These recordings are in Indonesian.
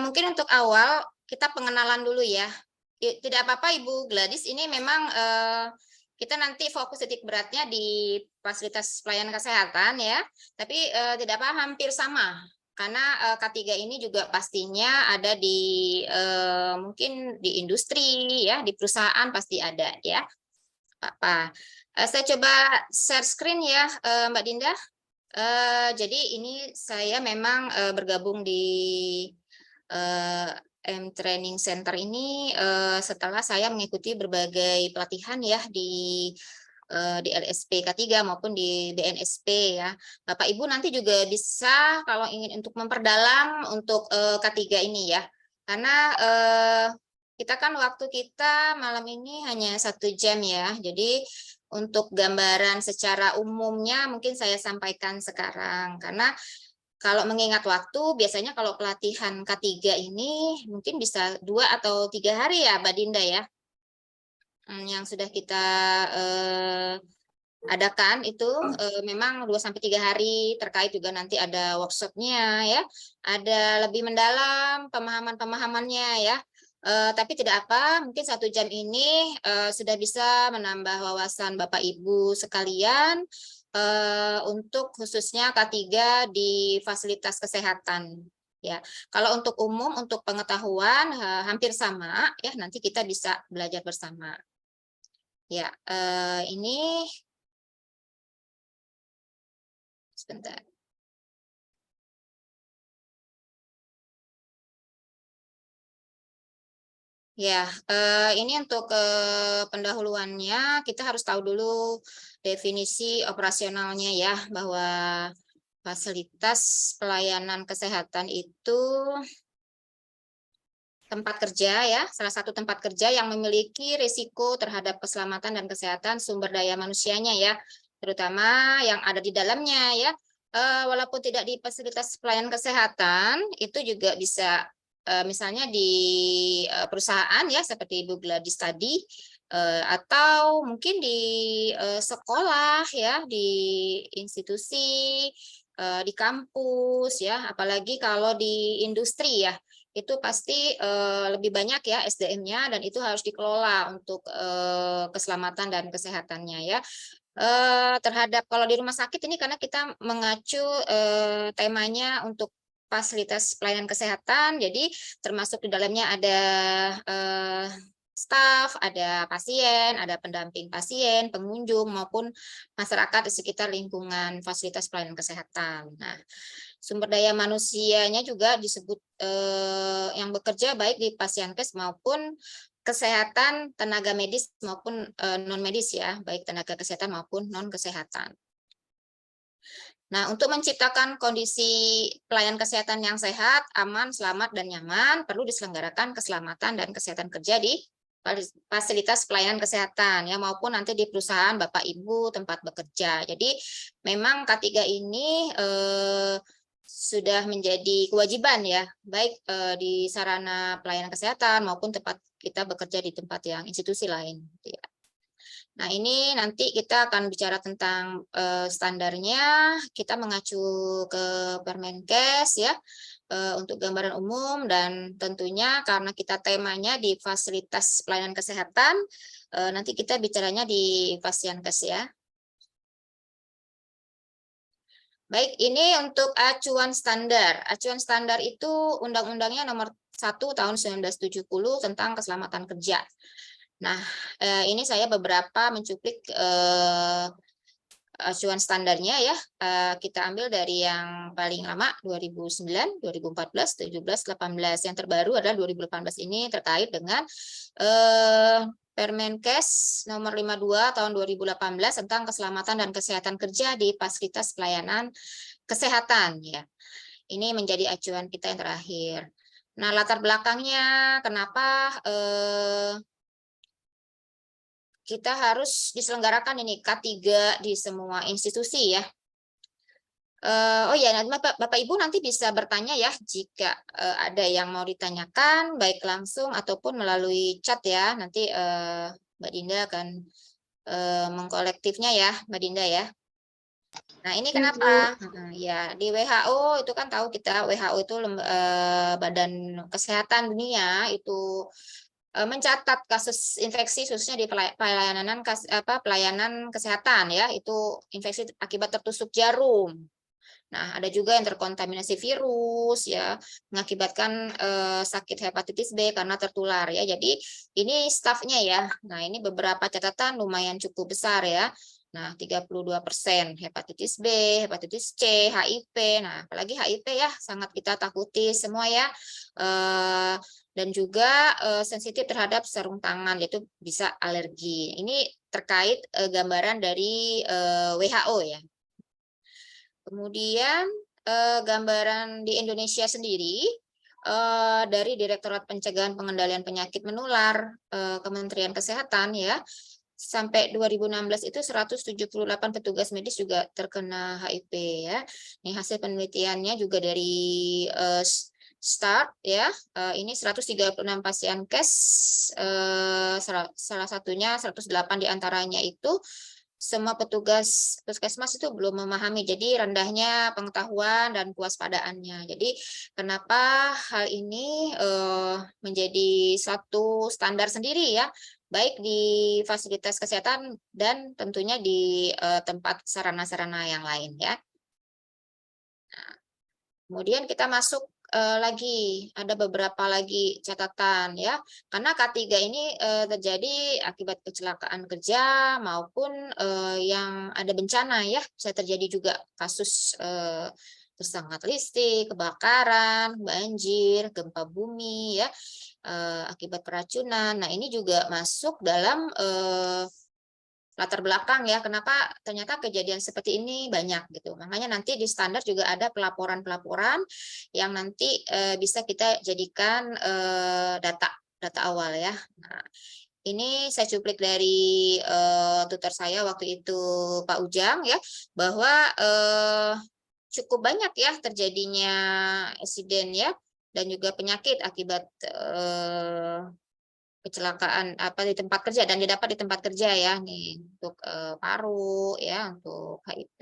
Mungkin untuk awal kita pengenalan dulu ya. Tidak apa-apa Ibu Gladys, ini memang kita nanti fokus titik beratnya di fasilitas pelayanan kesehatan ya, tapi tidak apa hampir sama. Karena K3 ini juga pastinya ada di mungkin di industri ya, di perusahaan pasti ada ya. Apa? Saya coba share screen ya, Mbak Dinda. Jadi ini saya memang bergabung di M-Training Center ini setelah saya mengikuti berbagai pelatihan ya di LSP K3 maupun di BNSP ya. Bapak Ibu nanti juga bisa kalau ingin untuk memperdalam untuk K3 ini ya. Karena kita kan waktu kita malam ini hanya 1 jam ya. Jadi untuk gambaran secara umumnya mungkin saya sampaikan sekarang. Karena kalau mengingat waktu, biasanya kalau pelatihan K3 ini mungkin bisa 2 atau 3 hari ya, Mbak Dinda ya. Yang sudah kita adakan itu memang 2 sampai 3 hari, terkait juga nanti ada workshop-nya ya, ada lebih mendalam pemahaman-pemahamannya ya. Tapi tidak apa, mungkin 1 jam ini sudah bisa menambah wawasan Bapak Ibu sekalian untuk khususnya K3 di fasilitas kesehatan. Ya, kalau untuk umum, untuk pengetahuan hampir sama ya, nanti kita bisa belajar bersama. Ya, ini sebentar. Ya, ini untuk pendahuluannya kita harus tahu dulu definisi operasionalnya ya, bahwa fasilitas pelayanan kesehatan itu tempat kerja ya, salah satu tempat kerja yang memiliki risiko terhadap keselamatan dan kesehatan sumber daya manusianya ya, terutama yang ada di dalamnya ya. Walaupun tidak di fasilitas pelayanan kesehatan, itu juga bisa misalnya di perusahaan ya, seperti Ibu Gladys tadi, atau mungkin di sekolah ya, di institusi, di kampus ya, apalagi kalau di industri ya, itu pasti lebih banyak ya SDM-nya dan itu harus dikelola untuk keselamatan dan kesehatannya ya. Terhadap kalau di rumah sakit ini karena kita mengacu temanya untuk fasilitas pelayanan kesehatan, jadi termasuk di dalamnya ada staf, ada pasien, ada pendamping pasien, pengunjung maupun masyarakat di sekitar lingkungan fasilitas pelayanan kesehatan. Nah, sumber daya manusianya juga disebut yang bekerja baik di Pasienkes maupun kesehatan tenaga medis maupun non medis ya, baik tenaga kesehatan maupun non kesehatan. Nah, untuk menciptakan kondisi pelayanan kesehatan yang sehat, aman, selamat, dan nyaman, perlu diselenggarakan keselamatan dan kesehatan kerja di fasilitas pelayanan kesehatan ya, maupun nanti di perusahaan Bapak Ibu tempat bekerja. Jadi memang K3 ini sudah menjadi kewajiban ya, baik di sarana pelayanan kesehatan maupun tempat kita bekerja di tempat yang institusi lain. Ya. Nah, ini nanti kita akan bicara tentang standarnya, kita mengacu ke Permenkes ya, untuk gambaran umum, dan tentunya karena kita temanya di fasilitas pelayanan kesehatan, nanti kita bicaranya di Pasienkes ya. Baik, ini untuk acuan standar. Acuan standar itu undang-undangnya nomor 1 tahun 1970 tentang keselamatan kerja. Nah, ini saya beberapa mencuplik acuan standarnya ya. Kita ambil dari yang paling lama 2009, 2014, 17, 18. Yang terbaru adalah 2018 ini terkait dengan Permenkes nomor 52 tahun 2018 tentang keselamatan dan kesehatan kerja di fasilitas pelayanan kesehatan ya. Ini menjadi acuan kita yang terakhir. Nah, latar belakangnya kenapa kita harus diselenggarakan ini K3 di semua institusi ya. Oh ya, Bapak Ibu nanti bisa bertanya ya jika ada yang mau ditanyakan, baik langsung ataupun melalui chat ya. Nanti Mbak Dinda akan mengkolektifnya ya, Mbak Dinda ya. Nah, ini kenapa? Ya, di WHO itu kan tahu kita, WHO itu Badan Kesehatan Dunia itu mencatat kasus infeksi khususnya di pelayanan kesehatan ya, itu infeksi akibat tertusuk jarum. Nah, ada juga yang terkontaminasi virus ya, mengakibatkan sakit hepatitis B karena tertular ya. Jadi ini stafnya ya. Nah, ini beberapa catatan lumayan cukup besar ya. Nah, 32% hepatitis B, hepatitis C, HIV. Nah, apalagi HIV ya, sangat kita takuti semua ya. Dan juga sensitif terhadap sarung tangan, yaitu bisa alergi. Ini terkait gambaran dari WHO ya. Kemudian gambaran di Indonesia sendiri dari Direktorat Pencegahan Pengendalian Penyakit Menular Kementerian Kesehatan ya, sampai 2016 itu 178 petugas medis juga terkena HIV ya. Ini hasil penelitiannya juga dari START ya. Ini 136 pasien case, salah satunya 108 diantaranya itu semua petugas puskesmas itu belum memahami, jadi rendahnya pengetahuan dan kewaspadaannya. Jadi kenapa hal ini menjadi satu standar sendiri ya, baik di fasilitas kesehatan dan tentunya di tempat sarana-sarana yang lain ya. Nah, kemudian kita masuk lagi, ada beberapa lagi catatan ya, karena K3 ini terjadi akibat kecelakaan kerja maupun yang ada bencana ya, bisa terjadi juga kasus tersengat listrik, kebakaran, banjir, gempa bumi ya, akibat keracunan. Nah, ini juga masuk dalam latar belakang ya, kenapa ternyata kejadian seperti ini banyak gitu. Makanya nanti di standar juga ada pelaporan-pelaporan yang nanti bisa kita jadikan data awal ya. Nah, ini saya cuplik dari tutor saya waktu itu Pak Ujang ya, bahwa cukup banyak ya terjadinya insiden ya, dan juga penyakit akibat kecelakaan apa di tempat kerja dan didapat di tempat kerja ya, nih untuk paru ya, untuk HIV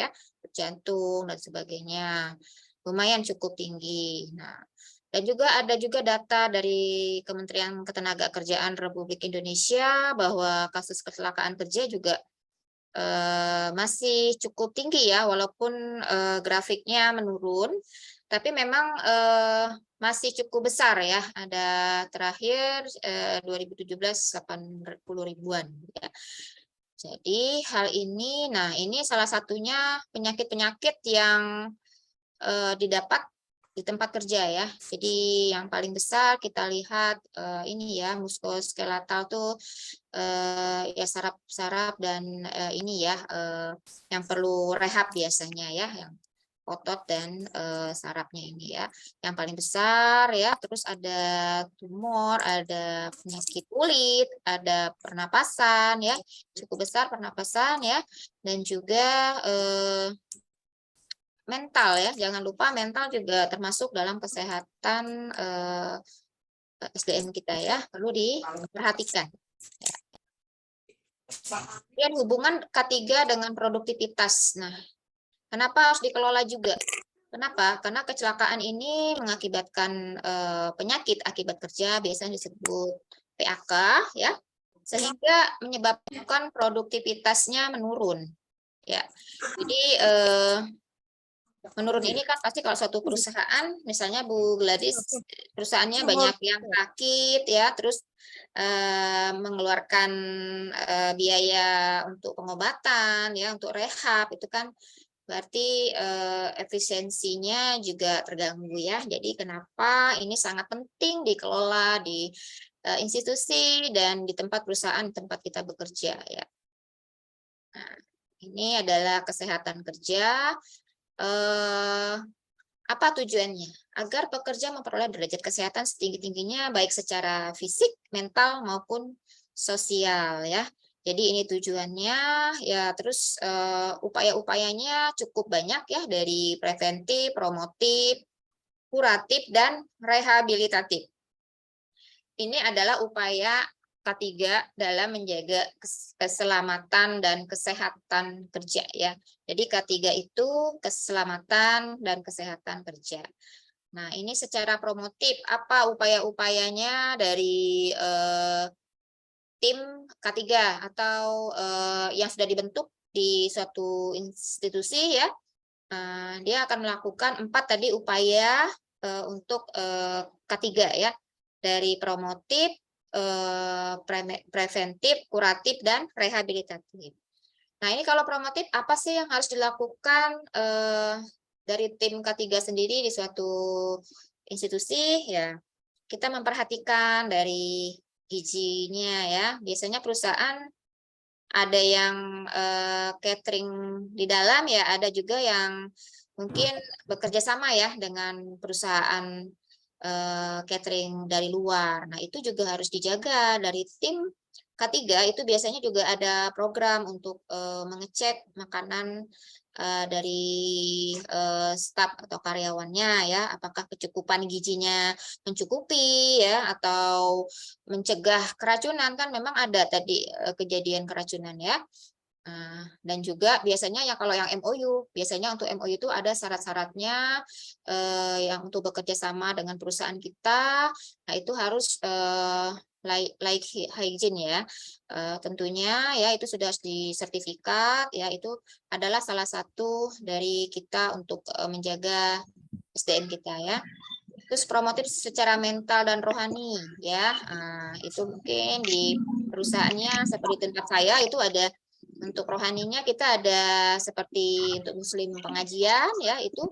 ya, jantung dan sebagainya, lumayan cukup tinggi. Nah, dan juga ada juga data dari Kementerian Ketenagakerjaan Republik Indonesia bahwa kasus kecelakaan kerja juga masih cukup tinggi ya, walaupun grafiknya menurun, tapi memang masih cukup besar ya. Ada terakhir 2017 80 ribuan ya. Jadi hal ini, nah ini salah satunya penyakit-penyakit yang didapat di tempat kerja ya. Jadi yang paling besar kita lihat ini ya, muskuloskeletal tuh ya saraf-saraf dan ini ya yang perlu rehab biasanya ya, yang otot dan sarafnya ini ya, yang paling besar ya. Terus ada tumor, ada penyakit kulit, ada pernapasan ya, cukup besar pernapasan ya, dan juga mental ya, jangan lupa mental juga termasuk dalam kesehatan SDM kita ya, perlu diperhatikan. Ya. Kemudian hubungan K3 dengan produktivitas. Nah, kenapa harus dikelola juga? Kenapa? Karena kecelakaan ini mengakibatkan penyakit akibat kerja, biasanya disebut PAK ya, sehingga menyebabkan produktivitasnya menurun. Ya, jadi menurun ini kan pasti kalau suatu perusahaan, misalnya Bu Gladys, perusahaannya banyak yang sakit ya, terus mengeluarkan biaya untuk pengobatan ya, untuk rehab, itu kan berarti efisiensinya juga terganggu ya. Jadi kenapa ini sangat penting dikelola di institusi dan di tempat perusahaan tempat kita bekerja ya. Nah, ini adalah kesehatan kerja. Apa tujuannya? Agar pekerja memperoleh derajat kesehatan setinggi-tingginya baik secara fisik, mental maupun sosial ya. Jadi ini tujuannya ya, terus upaya-upayanya cukup banyak ya, dari preventif, promotif, kuratif dan rehabilitatif. Ini adalah upaya K3 dalam menjaga keselamatan dan kesehatan kerja ya. Jadi K3 itu keselamatan dan kesehatan kerja. Nah, ini secara promotif apa upaya-upayanya dari tim K3 atau yang sudah dibentuk di suatu institusi ya. Dia akan melakukan 4 tadi upaya untuk K3 ya. Dari promotif, preventif, kuratif, dan rehabilitatif. Nah, ini kalau promotif apa sih yang harus dilakukan dari tim K3 sendiri di suatu institusi ya. Kita memperhatikan dari gizinya ya. Biasanya perusahaan ada yang catering di dalam ya, ada juga yang mungkin bekerja sama ya dengan perusahaan catering dari luar. Nah, itu juga harus dijaga dari tim K3 itu biasanya juga ada program untuk mengecek makanan dari staf atau karyawannya ya, apakah kecukupan gizinya mencukupi ya atau mencegah keracunan, kan memang ada tadi kejadian keracunan ya. Dan juga biasanya ya kalau yang MOU, biasanya untuk MOU itu ada syarat-syaratnya yang untuk bekerja sama dengan perusahaan kita. Nah, itu harus like hygiene ya. Tentunya ya itu sudah disertifikat ya, itu adalah salah satu dari kita untuk menjaga SDM kita ya. Terus promotif secara mental dan rohani ya. Itu mungkin di perusahaannya seperti tempat saya itu ada untuk rohaninya, kita ada seperti untuk muslim pengajian ya, itu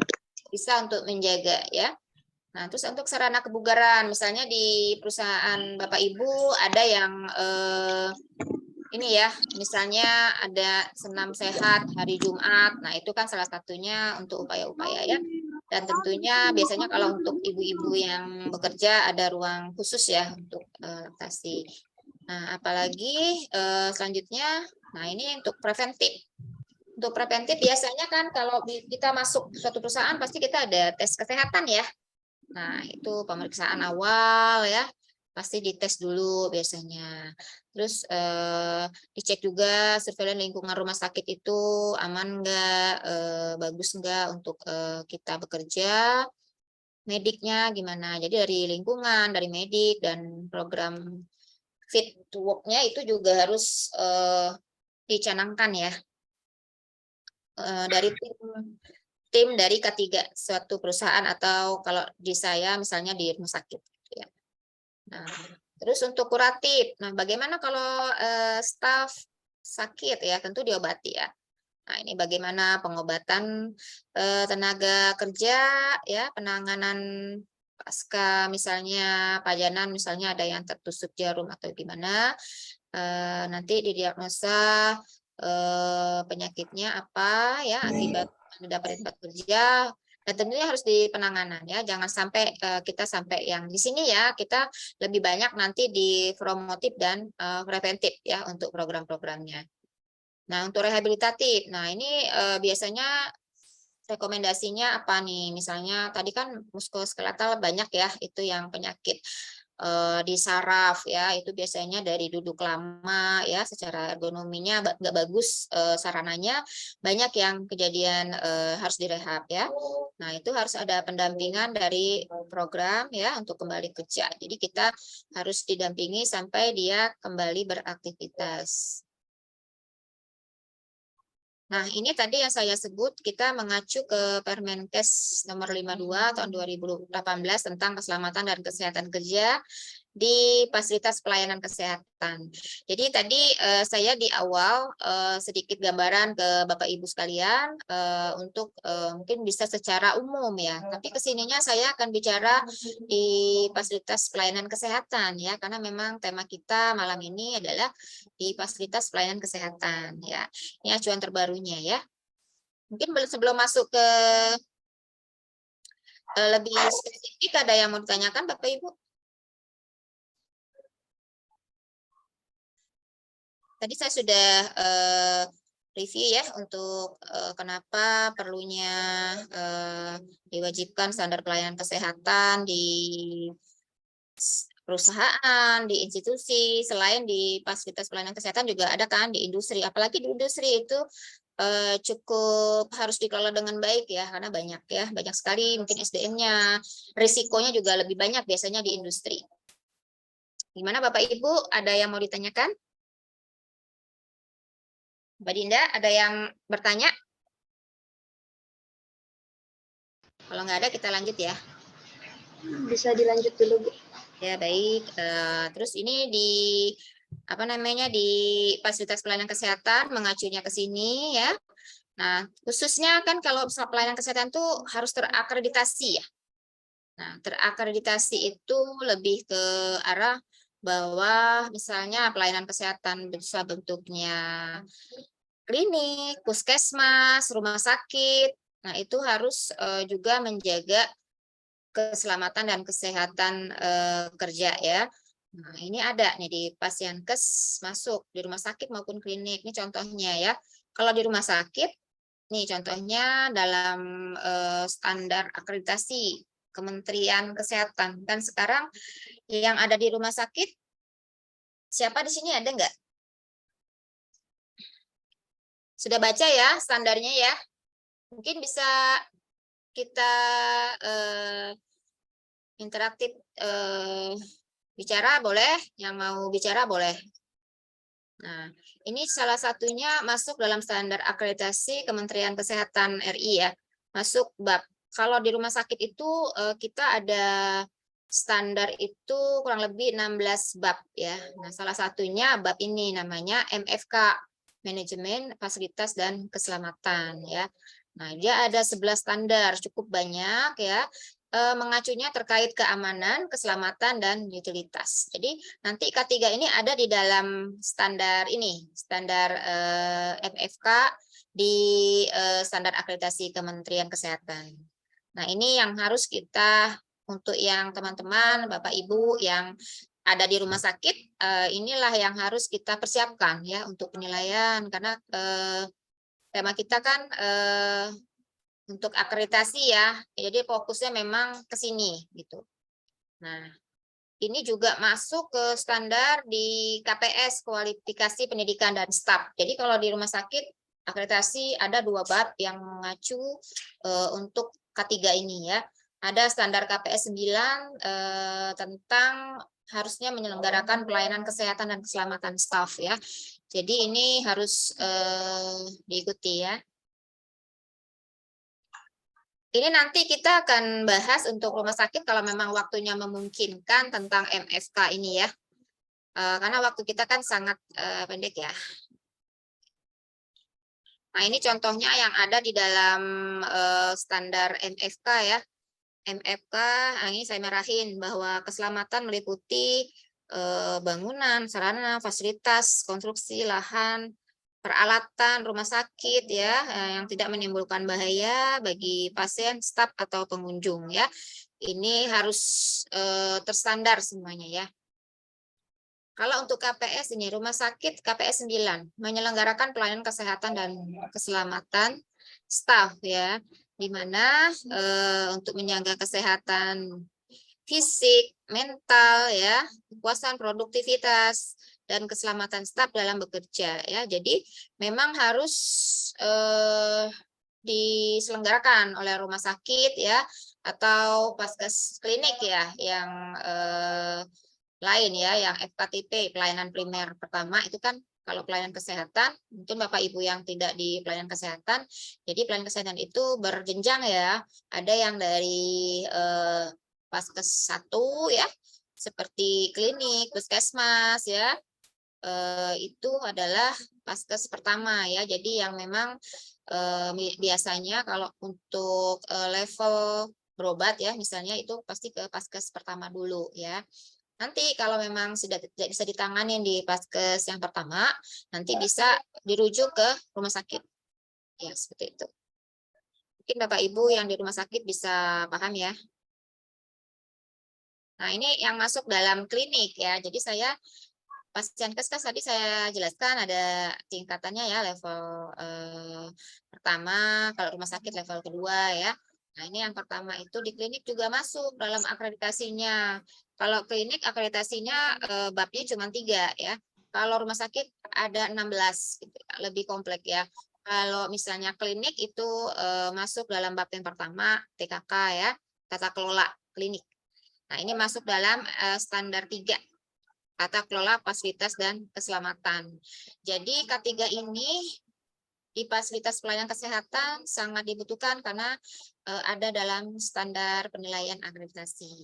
bisa untuk menjaga ya. Nah, terus untuk sarana kebugaran, misalnya di perusahaan Bapak Ibu ada yang ini ya, misalnya ada senam sehat hari Jumat. Nah, itu kan salah satunya untuk upaya-upaya ya. Dan tentunya biasanya kalau untuk ibu-ibu yang bekerja ada ruang khusus ya untuk laktasi. Nah, apalagi selanjutnya, nah ini untuk preventif. Untuk preventif biasanya kan kalau kita masuk suatu perusahaan pasti kita ada tes kesehatan ya. Nah, itu pemeriksaan awal ya, pasti dites dulu biasanya. Terus dicek juga surveillance lingkungan rumah sakit itu aman enggak, bagus enggak untuk kita bekerja. Mediknya gimana? Jadi dari lingkungan, dari medik dan program fit to work-nya itu juga harus dicanangkan ya dari tim dari K3 suatu perusahaan atau kalau di saya misalnya di rumah sakit ya. Nah, terus untuk kuratif. Nah, bagaimana kalau staf sakit ya, tentu diobati ya. Nah, ini bagaimana pengobatan tenaga kerja ya, penanganan pasca misalnya pajanan, misalnya ada yang tertusuk jarum atau gimana, nanti didiagnosa penyakitnya apa ya akibat dapat tempat kerja, dan tentunya harus di penanganan ya, jangan sampai kita sampai yang di sini ya, kita lebih banyak nanti di promotif dan preventif ya untuk program-programnya. Nah, untuk rehabilitatif, nah ini biasanya rekomendasinya apa nih? Misalnya tadi kan muskuloskeletal banyak ya, itu yang penyakit di saraf ya, itu biasanya dari duduk lama ya, secara ergonominya nggak bagus sarananya, banyak yang kejadian harus direhab ya. Nah, itu harus ada pendampingan dari program ya untuk kembali kerja. Jadi kita harus didampingi sampai dia kembali beraktivitas. Nah, ini tadi yang saya sebut, kita mengacu ke Permenkes nomor 52 tahun 2018 tentang keselamatan dan kesehatan kerja di fasilitas pelayanan kesehatan. Jadi tadi saya di awal sedikit gambaran ke Bapak Ibu sekalian untuk mungkin bisa secara umum ya. Tapi kesininya saya akan bicara di fasilitas pelayanan kesehatan ya, karena memang tema kita malam ini adalah di fasilitas pelayanan kesehatan ya. Ini acuan terbarunya ya. Mungkin sebelum masuk ke lebih spesifik, ada yang mau ditanyakan Bapak Ibu? Tadi saya sudah review ya untuk kenapa perlunya diwajibkan standar pelayanan kesehatan di perusahaan, di institusi, selain di fasilitas pelayanan kesehatan juga ada kan di industri. Apalagi di industri itu cukup harus dikelola dengan baik ya, karena banyak sekali mungkin SDM-nya, risikonya juga lebih banyak biasanya di industri. Gimana Bapak Ibu, ada yang mau ditanyakan? Mbak Dinda, ada yang bertanya? Kalau nggak ada, kita lanjut ya. Bisa dilanjut dulu, Bu. Ya, baik. Terus ini di fasilitas pelayanan kesehatan mengacunya ke sini ya. Nah, khususnya kan kalau pelayanan kesehatan itu harus terakreditasi ya. Nah, terakreditasi itu lebih ke arah bahwa misalnya pelayanan kesehatan bisa bentuknya klinik, puskesmas, rumah sakit. Nah, itu harus juga menjaga keselamatan dan kesehatan kerja ya. Nah, ini ada nih di Pasienkes masuk di rumah sakit maupun klinik. Ini contohnya ya. Kalau di rumah sakit, nih contohnya dalam standar akreditasi Kementerian Kesehatan. Kan sekarang yang ada di rumah sakit, siapa di sini ada nggak? Sudah baca ya standarnya ya? Mungkin bisa kita interaktif bicara boleh, yang mau bicara boleh. Nah, ini salah satunya masuk dalam standar akreditasi Kementerian Kesehatan RI ya. Masuk bab. Kalau di rumah sakit itu kita ada standar itu kurang lebih 16 bab ya. Nah, salah satunya bab ini namanya MFK, Manajemen Fasilitas dan Keselamatan ya. Nah, dia ada 11 standar, cukup banyak ya. Mengacunya terkait keamanan, keselamatan, dan utilitas. Jadi nanti K3 ini ada di dalam standar ini, standar MFK di standar akreditasi Kementerian Kesehatan. Nah, ini yang harus kita untuk yang teman-teman, Bapak Ibu yang ada di rumah sakit, inilah yang harus kita persiapkan ya untuk penilaian karena tema kita kan untuk akreditasi ya, jadi fokusnya memang ke sini gitu. Nah, ini juga masuk ke standar di KPS, kualifikasi pendidikan dan staf. Jadi kalau di rumah sakit akreditasi ada 2 bab yang mengacu untuk K3 ini ya. Ada standar KPS 9 tentang harusnya menyelenggarakan pelayanan kesehatan dan keselamatan staf ya. Jadi ini harus diikuti ya. Ini nanti kita akan bahas untuk rumah sakit kalau memang waktunya memungkinkan tentang MFK ini ya. Karena waktu kita kan sangat pendek ya. Nah, ini contohnya yang ada di dalam standar MFK ya. MFK, ini saya merahin bahwa keselamatan meliputi bangunan, sarana, fasilitas, konstruksi, lahan, peralatan rumah sakit ya yang tidak menimbulkan bahaya bagi pasien, staf atau pengunjung ya. Ini harus terstandar semuanya ya. Kalau untuk KPS ini rumah sakit KPS 9 menyelenggarakan pelayanan kesehatan dan keselamatan staf ya, di mana untuk menjaga kesehatan fisik, mental ya, kepuasan produktivitas dan keselamatan staf dalam bekerja ya. Jadi memang harus diselenggarakan oleh rumah sakit ya atau paskes klinik ya yang lain ya, yang FKTP pelayanan primer pertama itu kan kalau pelayanan kesehatan, mungkin Bapak Ibu yang tidak di pelayanan kesehatan, jadi pelayanan kesehatan itu berjenjang ya, ada yang dari Paskes 1 ya, seperti klinik, puskesmas ya, itu adalah Paskes pertama ya, jadi yang memang biasanya kalau untuk level berobat ya, misalnya itu pasti ke Paskes pertama dulu ya. Nanti kalau memang sudah tidak bisa ditangani di Paskes yang pertama, nanti bisa dirujuk ke rumah sakit. Ya, seperti itu. Mungkin Bapak Ibu yang di rumah sakit bisa paham ya. Nah, ini yang masuk dalam klinik ya. Jadi saya Pasienkes tadi saya jelaskan ada tingkatannya ya, level pertama, kalau rumah sakit level kedua ya. Nah, ini yang pertama itu di klinik juga masuk dalam akreditasinya. Kalau klinik akreditasinya babnya cuma 3 ya. Kalau rumah sakit ada 16 gitu, lebih kompleks ya. Kalau misalnya klinik itu masuk dalam bab yang pertama TKK ya, tata kelola klinik. Nah, ini masuk dalam standar 3, tata kelola fasilitas dan keselamatan. Jadi K3 ini di fasilitas pelayanan kesehatan sangat dibutuhkan karena ada dalam standar penilaian akreditasi.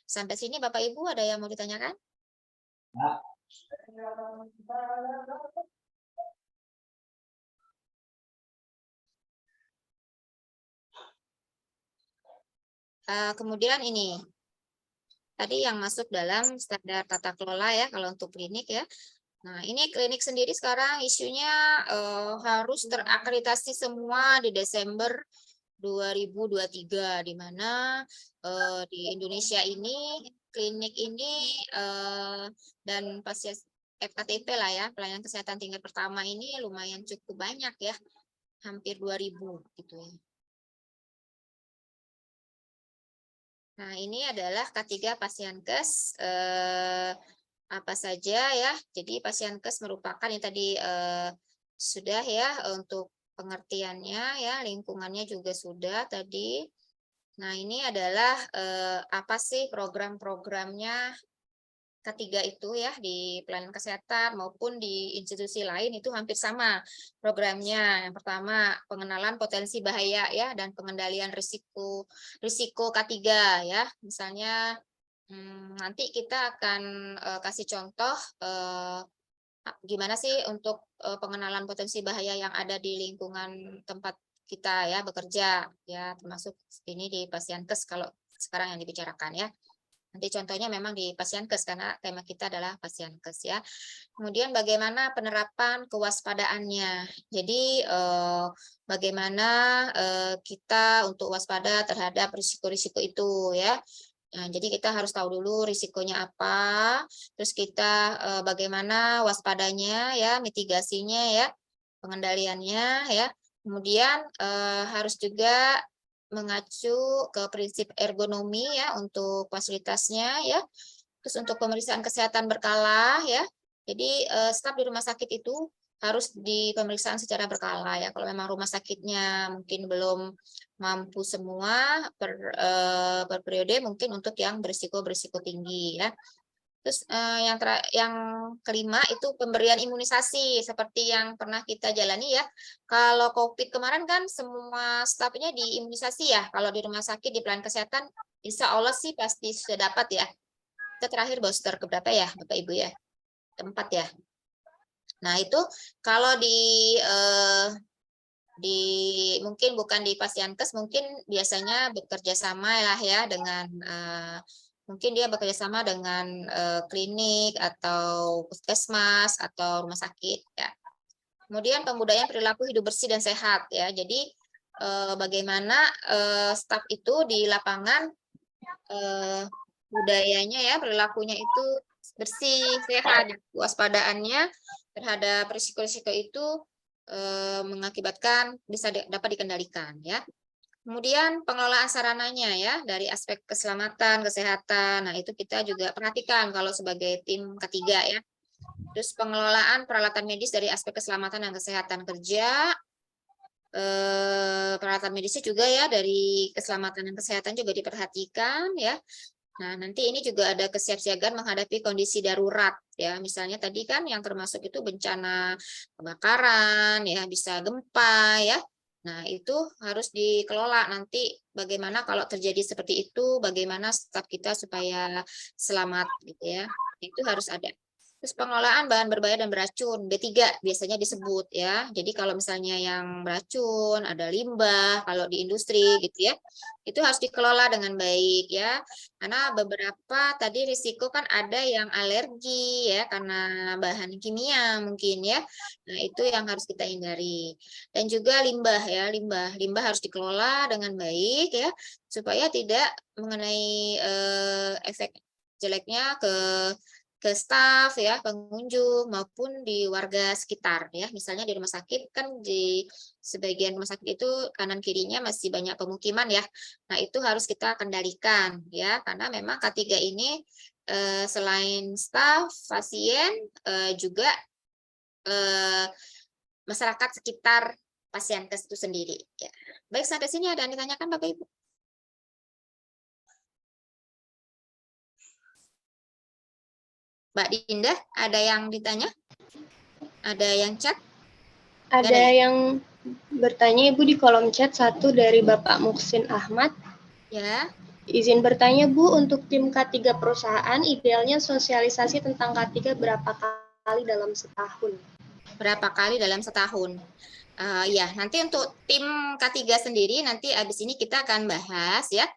Sampai sini Bapak Ibu ada yang mau ditanyakan? Kemudian ini tadi yang masuk dalam standar tata kelola ya kalau untuk klinik ya. Nah, ini klinik sendiri sekarang isunya harus terakreditasi semua di Desember 2023, di mana di Indonesia ini klinik ini dan pasien FKTP lah ya, pelayanan kesehatan tingkat pertama ini lumayan cukup banyak ya, hampir 2000 gitu ya. Nah, ini adalah K3 Pasienkes apa saja ya. Jadi Pasienkes merupakan yang tadi sudah ya untuk pengertiannya ya, lingkungannya juga sudah tadi. Nah, ini adalah apa sih program-programnya ketiga itu ya di pelayanan kesehatan maupun di institusi lain itu hampir sama programnya. Yang pertama, pengenalan potensi bahaya ya dan pengendalian risiko K3 ya. Misalnya nanti kita akan kasih contoh gimana sih untuk pengenalan potensi bahaya yang ada di lingkungan tempat kita ya bekerja ya, termasuk ini di Pasienkes kalau sekarang yang dibicarakan ya. Nanti contohnya memang di Pasienkes karena tema kita adalah Pasienkes ya. Kemudian bagaimana penerapan kewaspadaannya. Jadi bagaimana kita untuk waspada terhadap risiko-risiko itu ya. Nah, jadi kita harus tahu dulu risikonya apa, terus kita bagaimana waspadanya ya, mitigasinya ya, pengendaliannya ya. Kemudian harus juga mengacu ke prinsip ergonomi ya untuk fasilitasnya ya. Terus untuk pemeriksaan kesehatan berkala ya. Jadi staf di rumah sakit itu harus di pemeriksaan secara berkala ya. Kalau memang rumah sakitnya mungkin belum mampu semua per periode mungkin untuk yang berisiko tinggi ya. Terus yang kelima itu pemberian imunisasi seperti yang pernah kita jalani ya. Kalau COVID kemarin kan semua stafnya diimunisasi ya. Kalau di rumah sakit di pelayanan kesehatan, insya Allah sih pasti sudah dapat ya. Kita terakhir booster keberapa ya, Bapak Ibu ya? Keempat ya. Nah itu kalau di mungkin bukan di Pasienkes, mungkin biasanya bekerja sama lah ya dengan mungkin dia bekerja sama dengan klinik atau puskesmas atau rumah sakit ya. Kemudian pembudayaan perilaku hidup bersih dan sehat ya. Jadi bagaimana staf itu di lapangan budayanya ya, perilakunya itu bersih, sehat, waspadaannya terhadap risiko-risiko itu mengakibatkan bisa dapat dikendalikan ya. Kemudian pengelolaan sarananya ya dari aspek keselamatan, kesehatan. Nah, itu kita juga perhatikan kalau sebagai tim ketiga ya. Terus pengelolaan peralatan medis dari aspek keselamatan dan kesehatan kerja. Peralatan medisnya juga ya dari keselamatan dan kesehatan juga diperhatikan ya. Nah, nanti ini juga ada kesiapsiagaan menghadapi kondisi darurat ya. Misalnya tadi kan yang termasuk itu bencana kebakaran ya, bisa gempa ya. Nah, itu harus dikelola nanti bagaimana kalau terjadi seperti itu, bagaimana staf kita supaya selamat gitu ya. Itu harus ada. Terus pengelolaan bahan berbahaya dan beracun, B3 biasanya disebut ya. Jadi kalau misalnya yang beracun, ada limbah, kalau di industri gitu ya, itu harus dikelola dengan baik ya. Karena beberapa tadi risiko kan ada yang alergi ya, karena bahan kimia mungkin ya. Nah itu yang harus kita hindari. Dan juga limbah ya, limbah harus dikelola dengan baik ya, supaya tidak mengenai efek jeleknya ke ke staf ya, pengunjung maupun di warga sekitar ya. Misalnya di rumah sakit kan di sebagian rumah sakit itu kanan kirinya masih banyak pemukiman ya. Nah, itu harus kita kendalikan ya, karena memang K3 ini selain staf, pasien juga masyarakat sekitar pasien itu sendiri ya. Baik, sampai sini ada yang ditanyakan Bapak Ibu? Mbak Dinda, ada yang ditanya? Ada yang chat? Ada yang bertanya Ibu di kolom chat, satu dari Bapak Muksin Ahmad. Ya. Izin bertanya Bu, untuk tim K3 perusahaan idealnya sosialisasi tentang K3 berapa kali dalam setahun? Berapa kali dalam setahun? Ya, nanti untuk tim K3 sendiri nanti abis ini kita akan bahas ya.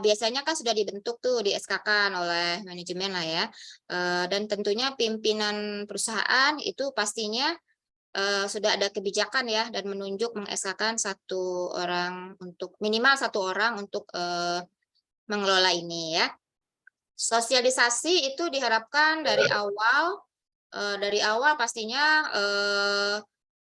Biasanya kan sudah dibentuk tuh di SK-kan oleh manajemen lah ya. Dan tentunya pimpinan perusahaan itu pastinya sudah ada kebijakan ya dan menunjuk meng-SK-kan satu orang untuk minimal satu orang untuk mengelola ini ya. Sosialisasi itu diharapkan dari awal pastinya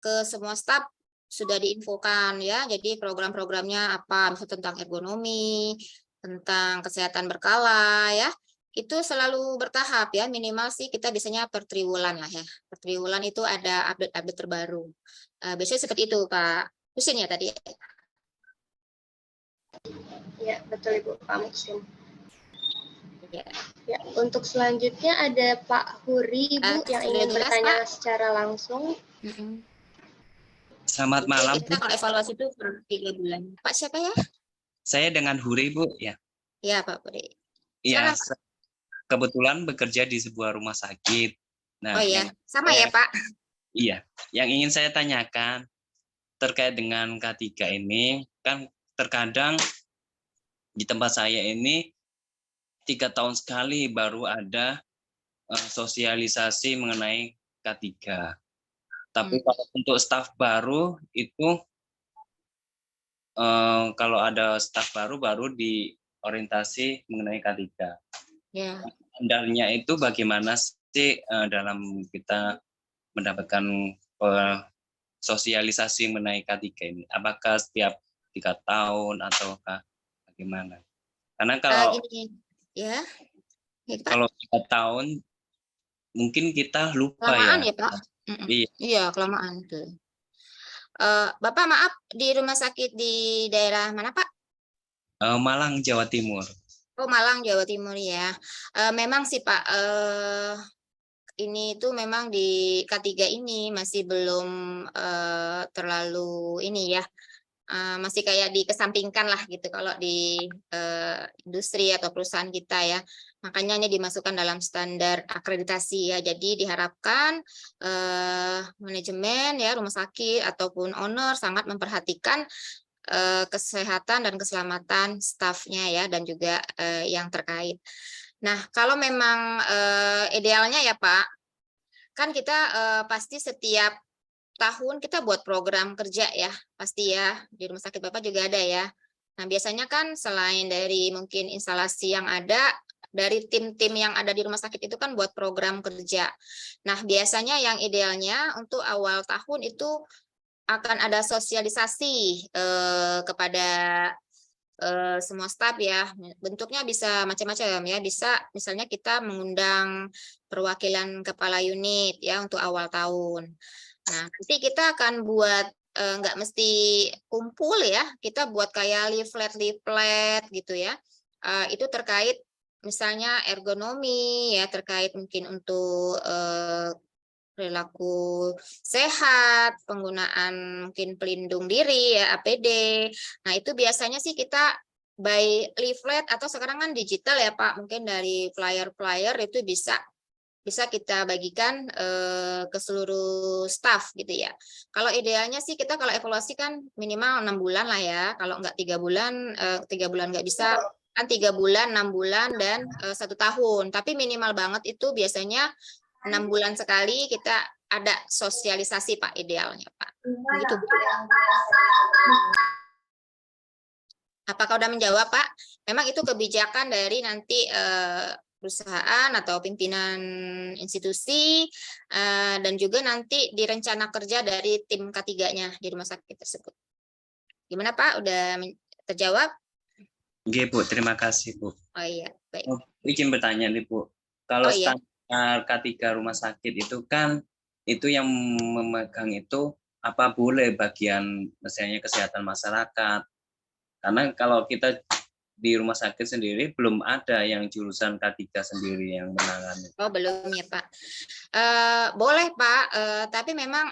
ke semua staf sudah diinfokan ya. Jadi program-programnya apa, misalnya tentang ergonomi, tentang kesehatan berkala ya. Itu selalu bertahap ya, minimal sih kita biasanya per triwulan lah ya. Per triwulan itu ada update-update terbaru. Biasanya seperti itu Pak Husin ya tadi. Ya, betul Ibu, Pak Muksin. Ya. Ya, untuk selanjutnya ada Pak Huri Ibu yang ingin jelas, bertanya Pak? secara langsung. Selamat malam. Kita kalau evaluasi itu per 3 bulan. Pak siapa ya? Saya dengan Huri Bu ya. Ya Pak Huri. Iya, kebetulan bekerja di sebuah rumah sakit. Nah, oh iya, sama ya Pak. Iya, yang ingin saya tanyakan terkait dengan K3 ini, kan terkadang di tempat saya ini 3 tahun sekali baru ada sosialisasi mengenai K3. Tapi kalau untuk staf baru itu kalau ada staf baru diorientasi mengenai K3. Ya. Standarnya itu bagaimana sih dalam kita mendapatkan sosialisasi mengenai K3 ini? Apakah setiap 3 tahun ataukah bagaimana? Karena kalau ya. kalau 3 tahun mungkin kita lupa kelamaan ya. Pak. Iya. Iya, kelamaan tuh. Bapak maaf, di rumah sakit di daerah mana Pak? Malang, Jawa Timur. Oh, Malang, Jawa Timur ya. Memang sih Pak, ini tuh memang di K3 ini masih belum terlalu ini ya, masih kayak dikesampingkan lah gitu kalau di industri atau perusahaan kita ya. Makanya ini dimasukkan dalam standar akreditasi ya. Jadi diharapkan manajemen ya rumah sakit ataupun owner sangat memperhatikan kesehatan dan keselamatan stafnya ya dan juga yang terkait. Nah, kalau memang idealnya ya Pak, kan kita pasti setiap tahun kita buat program kerja ya, pasti ya, di rumah sakit Bapak juga ada ya. Nah, biasanya kan selain dari mungkin instalasi yang ada, dari tim-tim yang ada di rumah sakit itu kan buat program kerja. Nah, biasanya yang idealnya untuk awal tahun itu akan ada sosialisasi kepada semua staf ya. Bentuknya bisa macam-macam ya. Bisa misalnya kita mengundang perwakilan kepala unit ya untuk awal tahun. Nah, nanti kita akan buat nggak mesti kumpul ya. Kita buat kayak leaflet gitu ya. Itu terkait misalnya ergonomi ya, terkait mungkin untuk perilaku sehat, penggunaan mungkin pelindung diri ya APD. Nah, itu biasanya sih kita by leaflet atau sekarang kan digital ya Pak, mungkin dari flyer-flyer itu bisa kita bagikan ke seluruh staff gitu ya. Kalau idealnya sih kita kalau evaluasi kan minimal 6 bulan lah ya. Kalau enggak 3 bulan, 3 bulan nggak bisa, kan 3 bulan, 6 bulan, dan 1 tahun. Tapi minimal banget itu biasanya 6 bulan sekali kita ada sosialisasi Pak idealnya Pak. Begitu. Apakah udah menjawab Pak? Memang itu kebijakan dari nanti perusahaan atau pimpinan institusi, dan juga nanti di rencana kerja dari tim K3-nya di rumah sakit tersebut. Gimana Pak? Udah terjawab? Oke Bu, terima kasih Bu. Oh iya, baik. Izin bertanya nih Bu, kalau Oh iya. standar K3 rumah sakit itu kan itu yang memegang itu apa boleh bagian misalnya kesehatan masyarakat? Karena kalau kita di rumah sakit sendiri belum ada yang jurusan K3 sendiri yang menangani. Oh belum ya Pak. Boleh Pak, tapi memang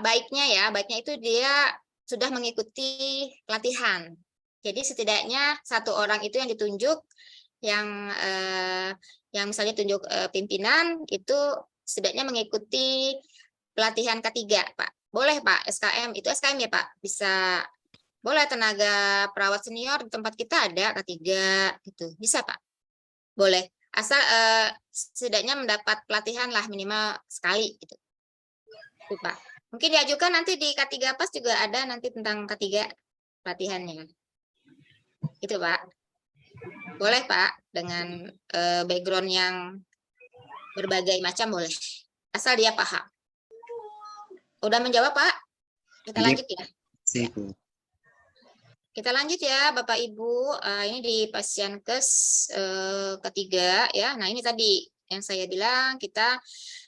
baiknya itu dia sudah mengikuti pelatihan. Jadi setidaknya satu orang itu yang ditunjuk, yang misalnya tunjuk pimpinan itu setidaknya mengikuti pelatihan K3 Pak. Boleh Pak, SKM itu SKM ya Pak, bisa. Boleh tenaga perawat senior di tempat kita ada K3 gitu. Bisa Pak. Boleh. Asal setidaknya mendapat pelatihan lah minimal sekali gitu. Itu, Pak. Mungkin diajukan nanti di K3 PAS juga ada nanti tentang K3 pelatihannya. Itu Pak. Boleh Pak, dengan background yang berbagai macam boleh. Asal dia paham. Udah menjawab Pak? Kita lanjut ya. Siap. Kita lanjut ya Bapak Ibu, ini di Pasienkes ketiga ya. Nah ini tadi yang saya bilang kita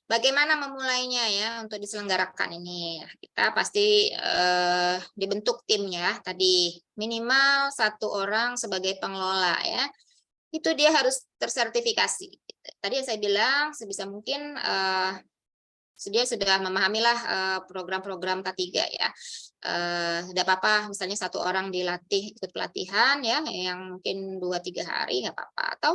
bagaimana memulainya ya untuk diselenggarakan ini. Kita pasti dibentuk timnya tadi minimal 1 orang sebagai pengelola ya. Itu dia harus tersertifikasi. Tadi yang saya bilang sebisa mungkin dia sudah memahamilah program-program K3 ya. Tidak apa-apa misalnya 1 orang dilatih ikut pelatihan ya yang mungkin 2-3 hari nggak apa-apa, atau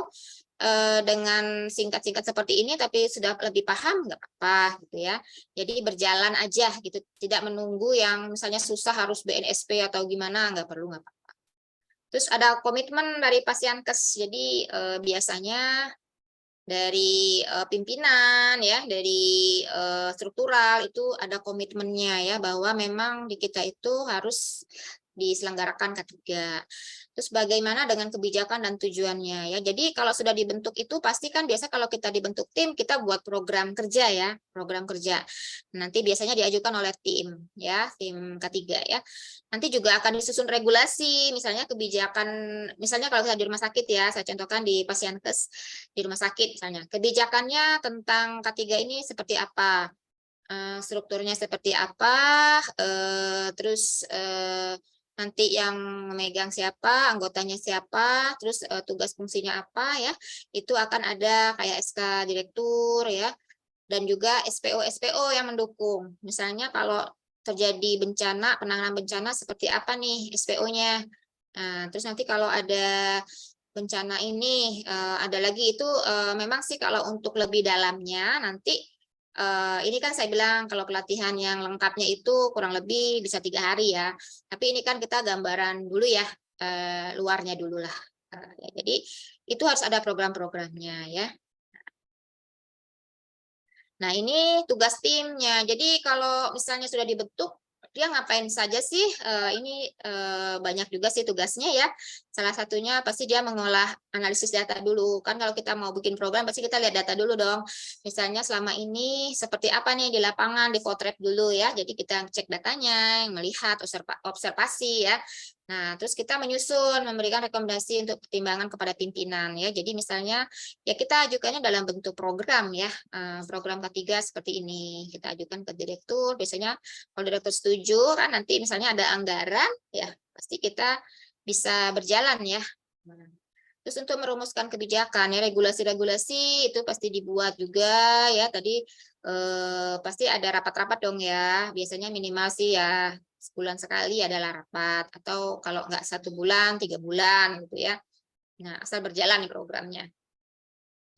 dengan singkat-singkat seperti ini tapi sudah lebih paham nggak apa-apa gitu ya. Jadi berjalan aja gitu, tidak menunggu yang misalnya susah harus BNSP atau gimana, nggak perlu, nggak apa-apa. Terus ada komitmen dari Pasienkes, jadi biasanya dari pimpinan ya, dari struktural itu ada komitmennya ya, bahwa memang di kita itu harus diselenggarakan K3. Terus bagaimana dengan kebijakan dan tujuannya ya. Jadi kalau sudah dibentuk itu pasti kan biasa kalau kita dibentuk tim kita buat program kerja ya, program kerja. Nanti biasanya diajukan oleh tim ya, tim K3 ya. Nanti juga akan disusun regulasi, misalnya kebijakan, misalnya kalau kita di rumah sakit ya, saya contohkan di Pasienkes di rumah sakit misalnya. Kebijakannya tentang K3 ini seperti apa? Strukturnya seperti apa? Terus nanti yang memegang siapa, anggotanya siapa, terus tugas fungsinya apa ya, itu akan ada kayak SK direktur ya, dan juga SPO yang mendukung. Misalnya kalau terjadi bencana, penanganan bencana seperti apa nih SPO-nya. Nah, terus nanti kalau ada bencana ini ada lagi itu memang sih kalau untuk lebih dalamnya nanti ini kan saya bilang kalau pelatihan yang lengkapnya itu kurang lebih bisa 3 hari ya. Tapi ini kan kita gambaran dulu ya, luarnya dulu lah. Jadi itu harus ada program-programnya ya. Nah ini tugas timnya. Jadi kalau misalnya sudah dibentuk, dia ngapain saja sih? Ini banyak juga sih tugasnya ya. Salah satunya pasti dia mengolah analisis data dulu. Kan kalau kita mau bikin program pasti kita lihat data dulu dong. Misalnya selama ini seperti apa nih di lapangan, dipotret dulu ya. Jadi kita cek datanya, melihat observasi ya. Nah, terus kita menyusun, memberikan rekomendasi untuk pertimbangan kepada pimpinan ya. Jadi misalnya ya kita ajukannya dalam bentuk program ya. Program K3 seperti ini. Kita ajukan ke direktur, biasanya kalau direktur setuju kan nanti misalnya ada anggaran ya, pasti kita bisa berjalan ya. Terus untuk merumuskan kebijakan ya, regulasi-regulasi itu pasti dibuat juga ya. Tadi pasti ada rapat-rapat dong ya. Biasanya minimal sih ya sebulan sekali adalah rapat, atau kalau enggak 1 bulan, 3 bulan gitu ya. Nah, asal berjalan nih programnya.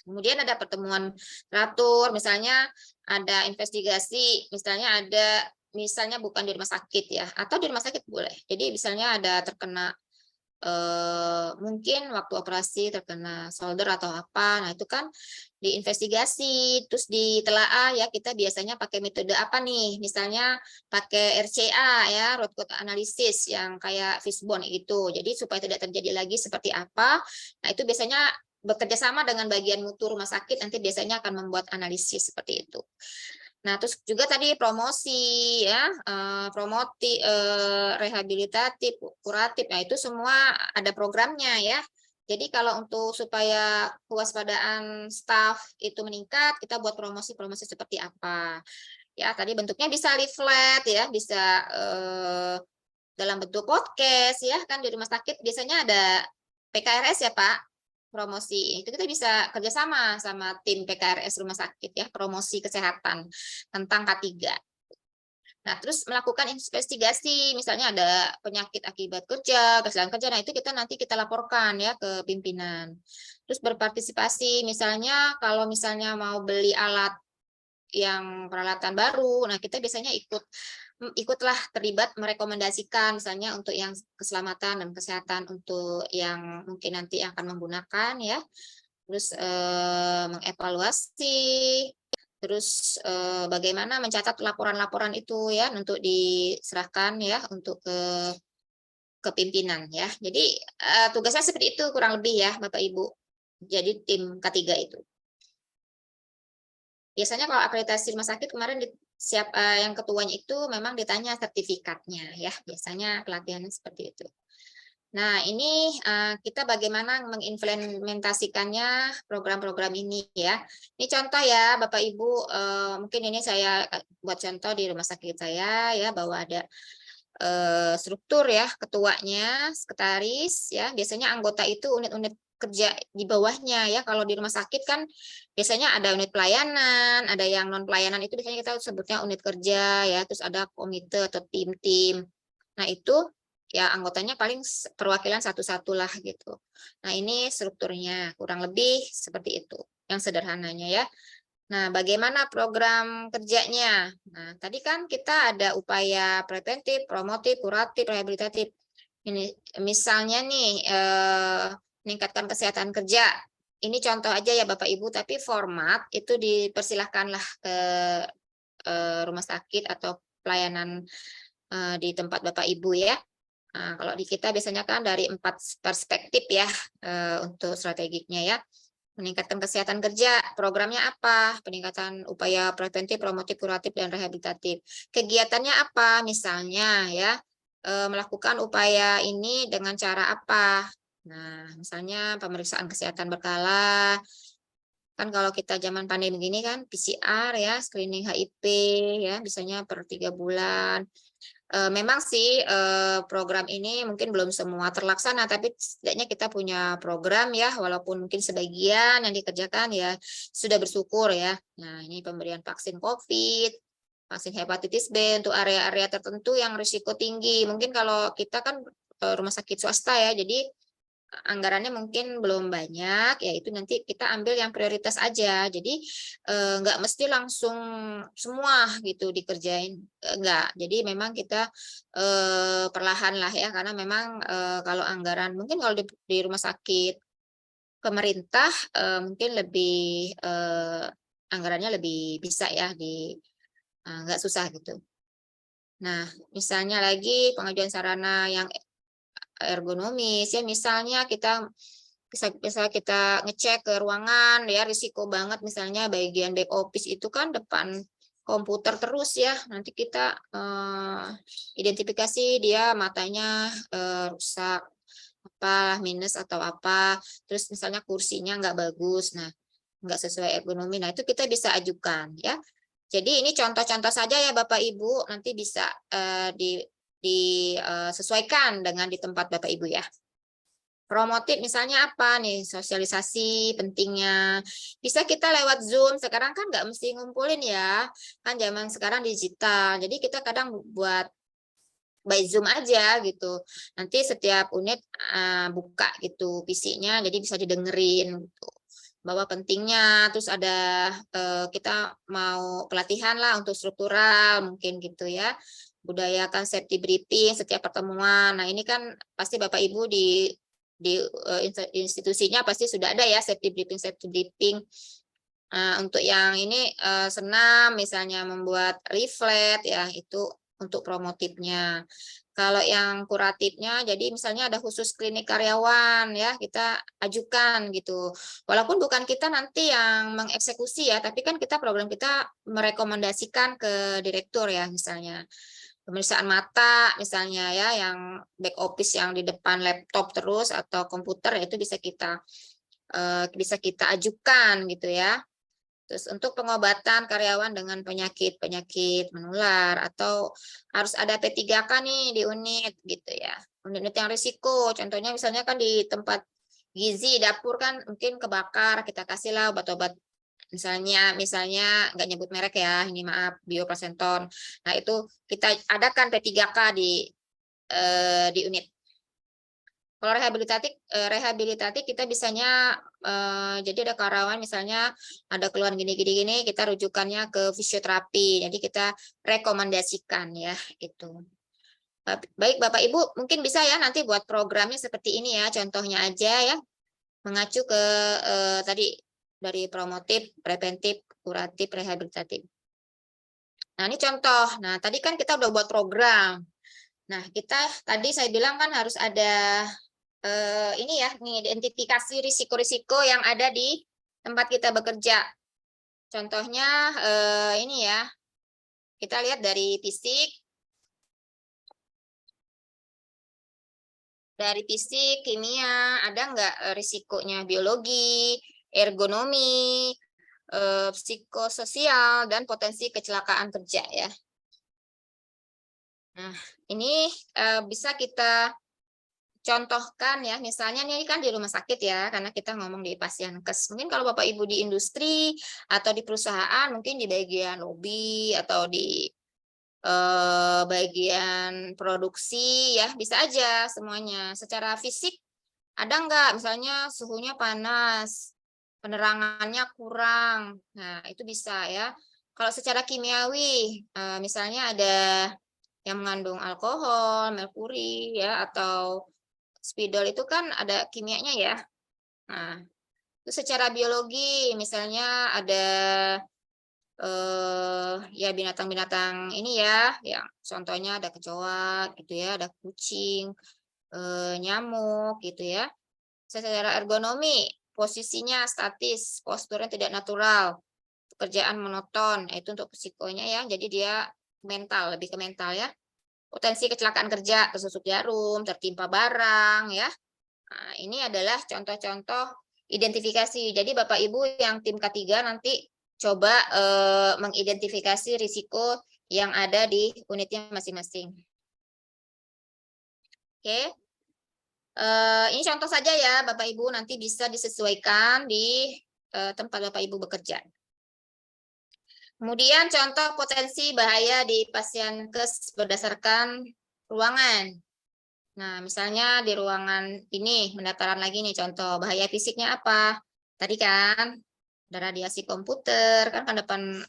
Kemudian ada pertemuan teratur, misalnya ada investigasi, misalnya bukan di rumah sakit ya, atau di rumah sakit boleh. Jadi misalnya ada terkena mungkin waktu operasi terkena solder atau apa, nah itu kan diinvestigasi, terus ditelaah ya, kita biasanya pakai metode apa nih, misalnya pakai RCA ya, root cause analysis yang kayak fishbone itu, jadi supaya tidak terjadi lagi seperti apa, nah itu biasanya bekerja sama dengan bagian mutu rumah sakit, nanti biasanya akan membuat analisis seperti itu. Nah, terus juga tadi promosi ya, rehabilitatif, kuratif, nah itu semua ada programnya ya. Jadi kalau untuk supaya kewaspadaan staf itu meningkat, kita buat promosi-promosi seperti apa. Ya, tadi bentuknya bisa leaflet ya, bisa dalam bentuk podcast ya, kan di rumah sakit biasanya ada PKRS ya Pak, promosi. Itu kita bisa kerjasama sama tim PKRS rumah sakit ya, promosi kesehatan tentang K3. Nah, terus melakukan investigasi, misalnya ada penyakit akibat kerja, kesalahan kerja, nah itu nanti kita laporkan ya ke pimpinan. Terus berpartisipasi, misalnya kalau misalnya mau beli alat yang peralatan baru, nah kita biasanya ikutlah terlibat merekomendasikan misalnya untuk yang keselamatan dan kesehatan untuk yang mungkin nanti akan menggunakan ya, terus mengevaluasi, terus bagaimana mencatat laporan-laporan itu ya untuk diserahkan ya untuk ke pimpinan ya. Jadi tugasnya seperti itu kurang lebih ya Bapak Ibu. Jadi tim K3 itu. Biasanya kalau akreditasi rumah sakit kemarin yang ketuanya itu memang ditanya sertifikatnya ya, biasanya pelatihannya seperti itu. Nah, ini kita bagaimana mengimplementasikannya program-program ini ya. Ini contoh ya Bapak Ibu, mungkin ini saya buat contoh di rumah sakit saya ya, bahwa ada struktur ya, ketuanya, sekretaris ya, biasanya anggota itu unit-unit kerja di bawahnya ya. Kalau di rumah sakit kan biasanya ada unit pelayanan, ada yang non pelayanan, itu biasanya kita sebutnya unit kerja ya, terus ada komite atau tim-tim. Nah, itu ya anggotanya paling perwakilan satu-satu lah gitu. Nah, ini strukturnya kurang lebih seperti itu yang sederhananya ya. Nah, bagaimana program kerjanya? Nah, tadi kan kita ada upaya preventif, promotif, kuratif, rehabilitatif. Ini misalnya nih meningkatkan kesehatan kerja. Ini contoh aja ya Bapak Ibu, tapi format itu dipersilahkanlah ke rumah sakit atau pelayanan di tempat Bapak Ibu ya. Nah, kalau di kita biasanya kan dari 4 perspektif ya untuk strategiknya ya. Meningkatkan kesehatan kerja, programnya apa? Peningkatan upaya preventif, promotif, kuratif, dan rehabilitatif. Kegiatannya apa? Misalnya ya, melakukan upaya ini dengan cara apa? Nah, misalnya pemeriksaan kesehatan berkala. Kan kalau kita zaman pandemi begini kan PCR ya, screening HIV ya, biasanya per 3 bulan. Memang sih program ini mungkin belum semua terlaksana, tapi setidaknya kita punya program ya, walaupun mungkin sebagian yang dikerjakan ya sudah bersyukur ya. Nah, ini pemberian vaksin COVID, vaksin hepatitis B untuk area-area tertentu yang risiko tinggi. Mungkin kalau kita kan rumah sakit swasta ya, jadi anggarannya mungkin belum banyak, ya itu nanti kita ambil yang prioritas aja. Jadi nggak mesti langsung semua gitu dikerjain, enggak. Jadi memang kita perlahan lah ya, karena memang kalau anggaran mungkin kalau di rumah sakit pemerintah mungkin lebih anggarannya lebih bisa ya nggak susah gitu. Nah, misalnya lagi pengajuan sarana yang ergonomis ya, misalnya kita bisa kita ngecek ke ruangan ya, risiko banget misalnya bagian back office itu kan depan komputer terus ya, nanti kita identifikasi dia matanya rusak apa minus atau apa, terus misalnya kursinya nggak bagus, nah nggak sesuai ergonomi, nah itu kita bisa ajukan ya. Jadi ini contoh-contoh saja ya Bapak Ibu, nanti bisa disesuaikan dengan di tempat Bapak Ibu ya. Promotif misalnya apa nih, sosialisasi pentingnya. Bisa kita lewat Zoom, sekarang kan nggak mesti ngumpulin ya, kan zaman sekarang digital. Jadi kita kadang buat by Zoom aja gitu. Nanti setiap unit buka gitu PC-nya, jadi bisa didengerin gitu. Bahwa pentingnya, terus ada kita mau pelatihan lah untuk struktural mungkin gitu ya, budayakan safety briefing setiap pertemuan. Nah ini kan pasti Bapak Ibu di institusinya pasti sudah ada ya safety briefing. Untuk yang ini senam misalnya membuat leaflet ya, itu untuk promotifnya. Kalau yang kuratifnya, jadi misalnya ada khusus klinik karyawan ya, kita ajukan gitu. Walaupun bukan kita nanti yang mengeksekusi ya, tapi kan kita program kita merekomendasikan ke direktur ya misalnya. Pemeriksaan mata misalnya ya, yang back office yang di depan laptop terus atau komputer ya, itu bisa kita ajukan gitu ya. Terus untuk pengobatan karyawan dengan penyakit menular atau harus ada P3K nih di unit gitu ya. Unit yang risiko, contohnya misalnya kan di tempat gizi dapur kan mungkin kebakar, kita kasihlah obat-obat misalnya nggak nyebut merek ya, ini maaf, bioplasenton. Nah, itu kita adakan P3K di unit. Kalau rehabilitatif kita bisanya jadi ada karyawan misalnya ada keluhan gini, kita rujukannya ke fisioterapi. Jadi kita rekomendasikan ya itu. Baik Bapak Ibu, mungkin bisa ya nanti buat programnya seperti ini ya, contohnya aja ya. Mengacu ke tadi dari promotif, preventif, kuratif, rehabilitatif. Nah, ini contoh. Nah, tadi kan kita udah buat program. Nah, tadi saya bilang kan harus ada ini ya, mengidentifikasi risiko-risiko yang ada di tempat kita bekerja. Contohnya ini ya, kita lihat dari fisik, kimia, ada nggak risikonya biologi, ergonomi, psikososial, dan potensi kecelakaan kerja ya. Nah, ini bisa kita contohkan ya, misalnya ini kan di rumah sakit ya, karena kita ngomong di Pasienkes. Mungkin kalau Bapak Ibu di industri atau di perusahaan, mungkin di bagian lobby atau di bagian produksi ya, bisa aja semuanya. Secara fisik ada nggak misalnya suhunya panas, penerangannya kurang. Nah, itu bisa ya. Kalau secara kimiawi, misalnya ada yang mengandung alkohol, merkuri ya, atau spidol itu kan ada kimianya ya. Nah, itu secara biologi misalnya ada ya binatang-binatang ini ya, yang contohnya ada kecoa gitu ya, ada kucing, nyamuk gitu ya. Secara ergonomi posisinya statis, posturnya tidak natural, pekerjaan monoton, itu untuk psikonya ya. Jadi dia mental, lebih ke mental ya. Potensi kecelakaan kerja, tersusuk jarum, tertimpa barang ya. Nah, ini adalah contoh-contoh identifikasi. Jadi Bapak Ibu yang tim K3 nanti coba mengidentifikasi risiko yang ada di unitnya masing-masing. Oke. Ini contoh saja ya Bapak Ibu, nanti bisa disesuaikan di tempat Bapak Ibu bekerja. Kemudian contoh potensi bahaya di Pasienkes berdasarkan ruangan. Nah, misalnya di ruangan ini, pendaftaran lagi nih contoh, bahaya fisiknya apa? Tadi kan, ada radiasi komputer, kan depan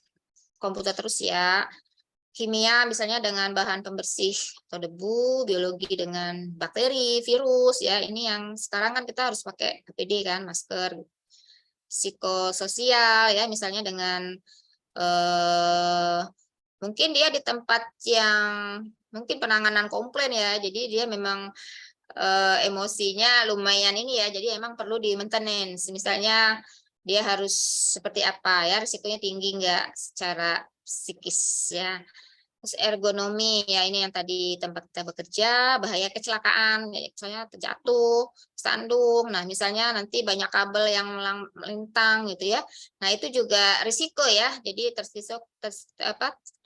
komputer terus ya. Kimia misalnya dengan bahan pembersih atau debu, biologi dengan bakteri, virus ya. Ini yang sekarang kan kita harus pakai APD kan, masker. Psikososial ya, misalnya dengan mungkin dia di tempat yang mungkin penanganan komplain ya, jadi dia memang emosinya lumayan ini ya, jadi emang perlu di maintenance. Misalnya dia harus seperti apa ya, risikonya tinggi nggak secara psikis ya. Terus ergonomi ya, ini yang tadi tempat kita bekerja, bahaya kecelakaan, misalnya terjatuh, sandung. Nah, misalnya nanti banyak kabel yang melintang gitu ya. Nah, itu juga risiko ya. Jadi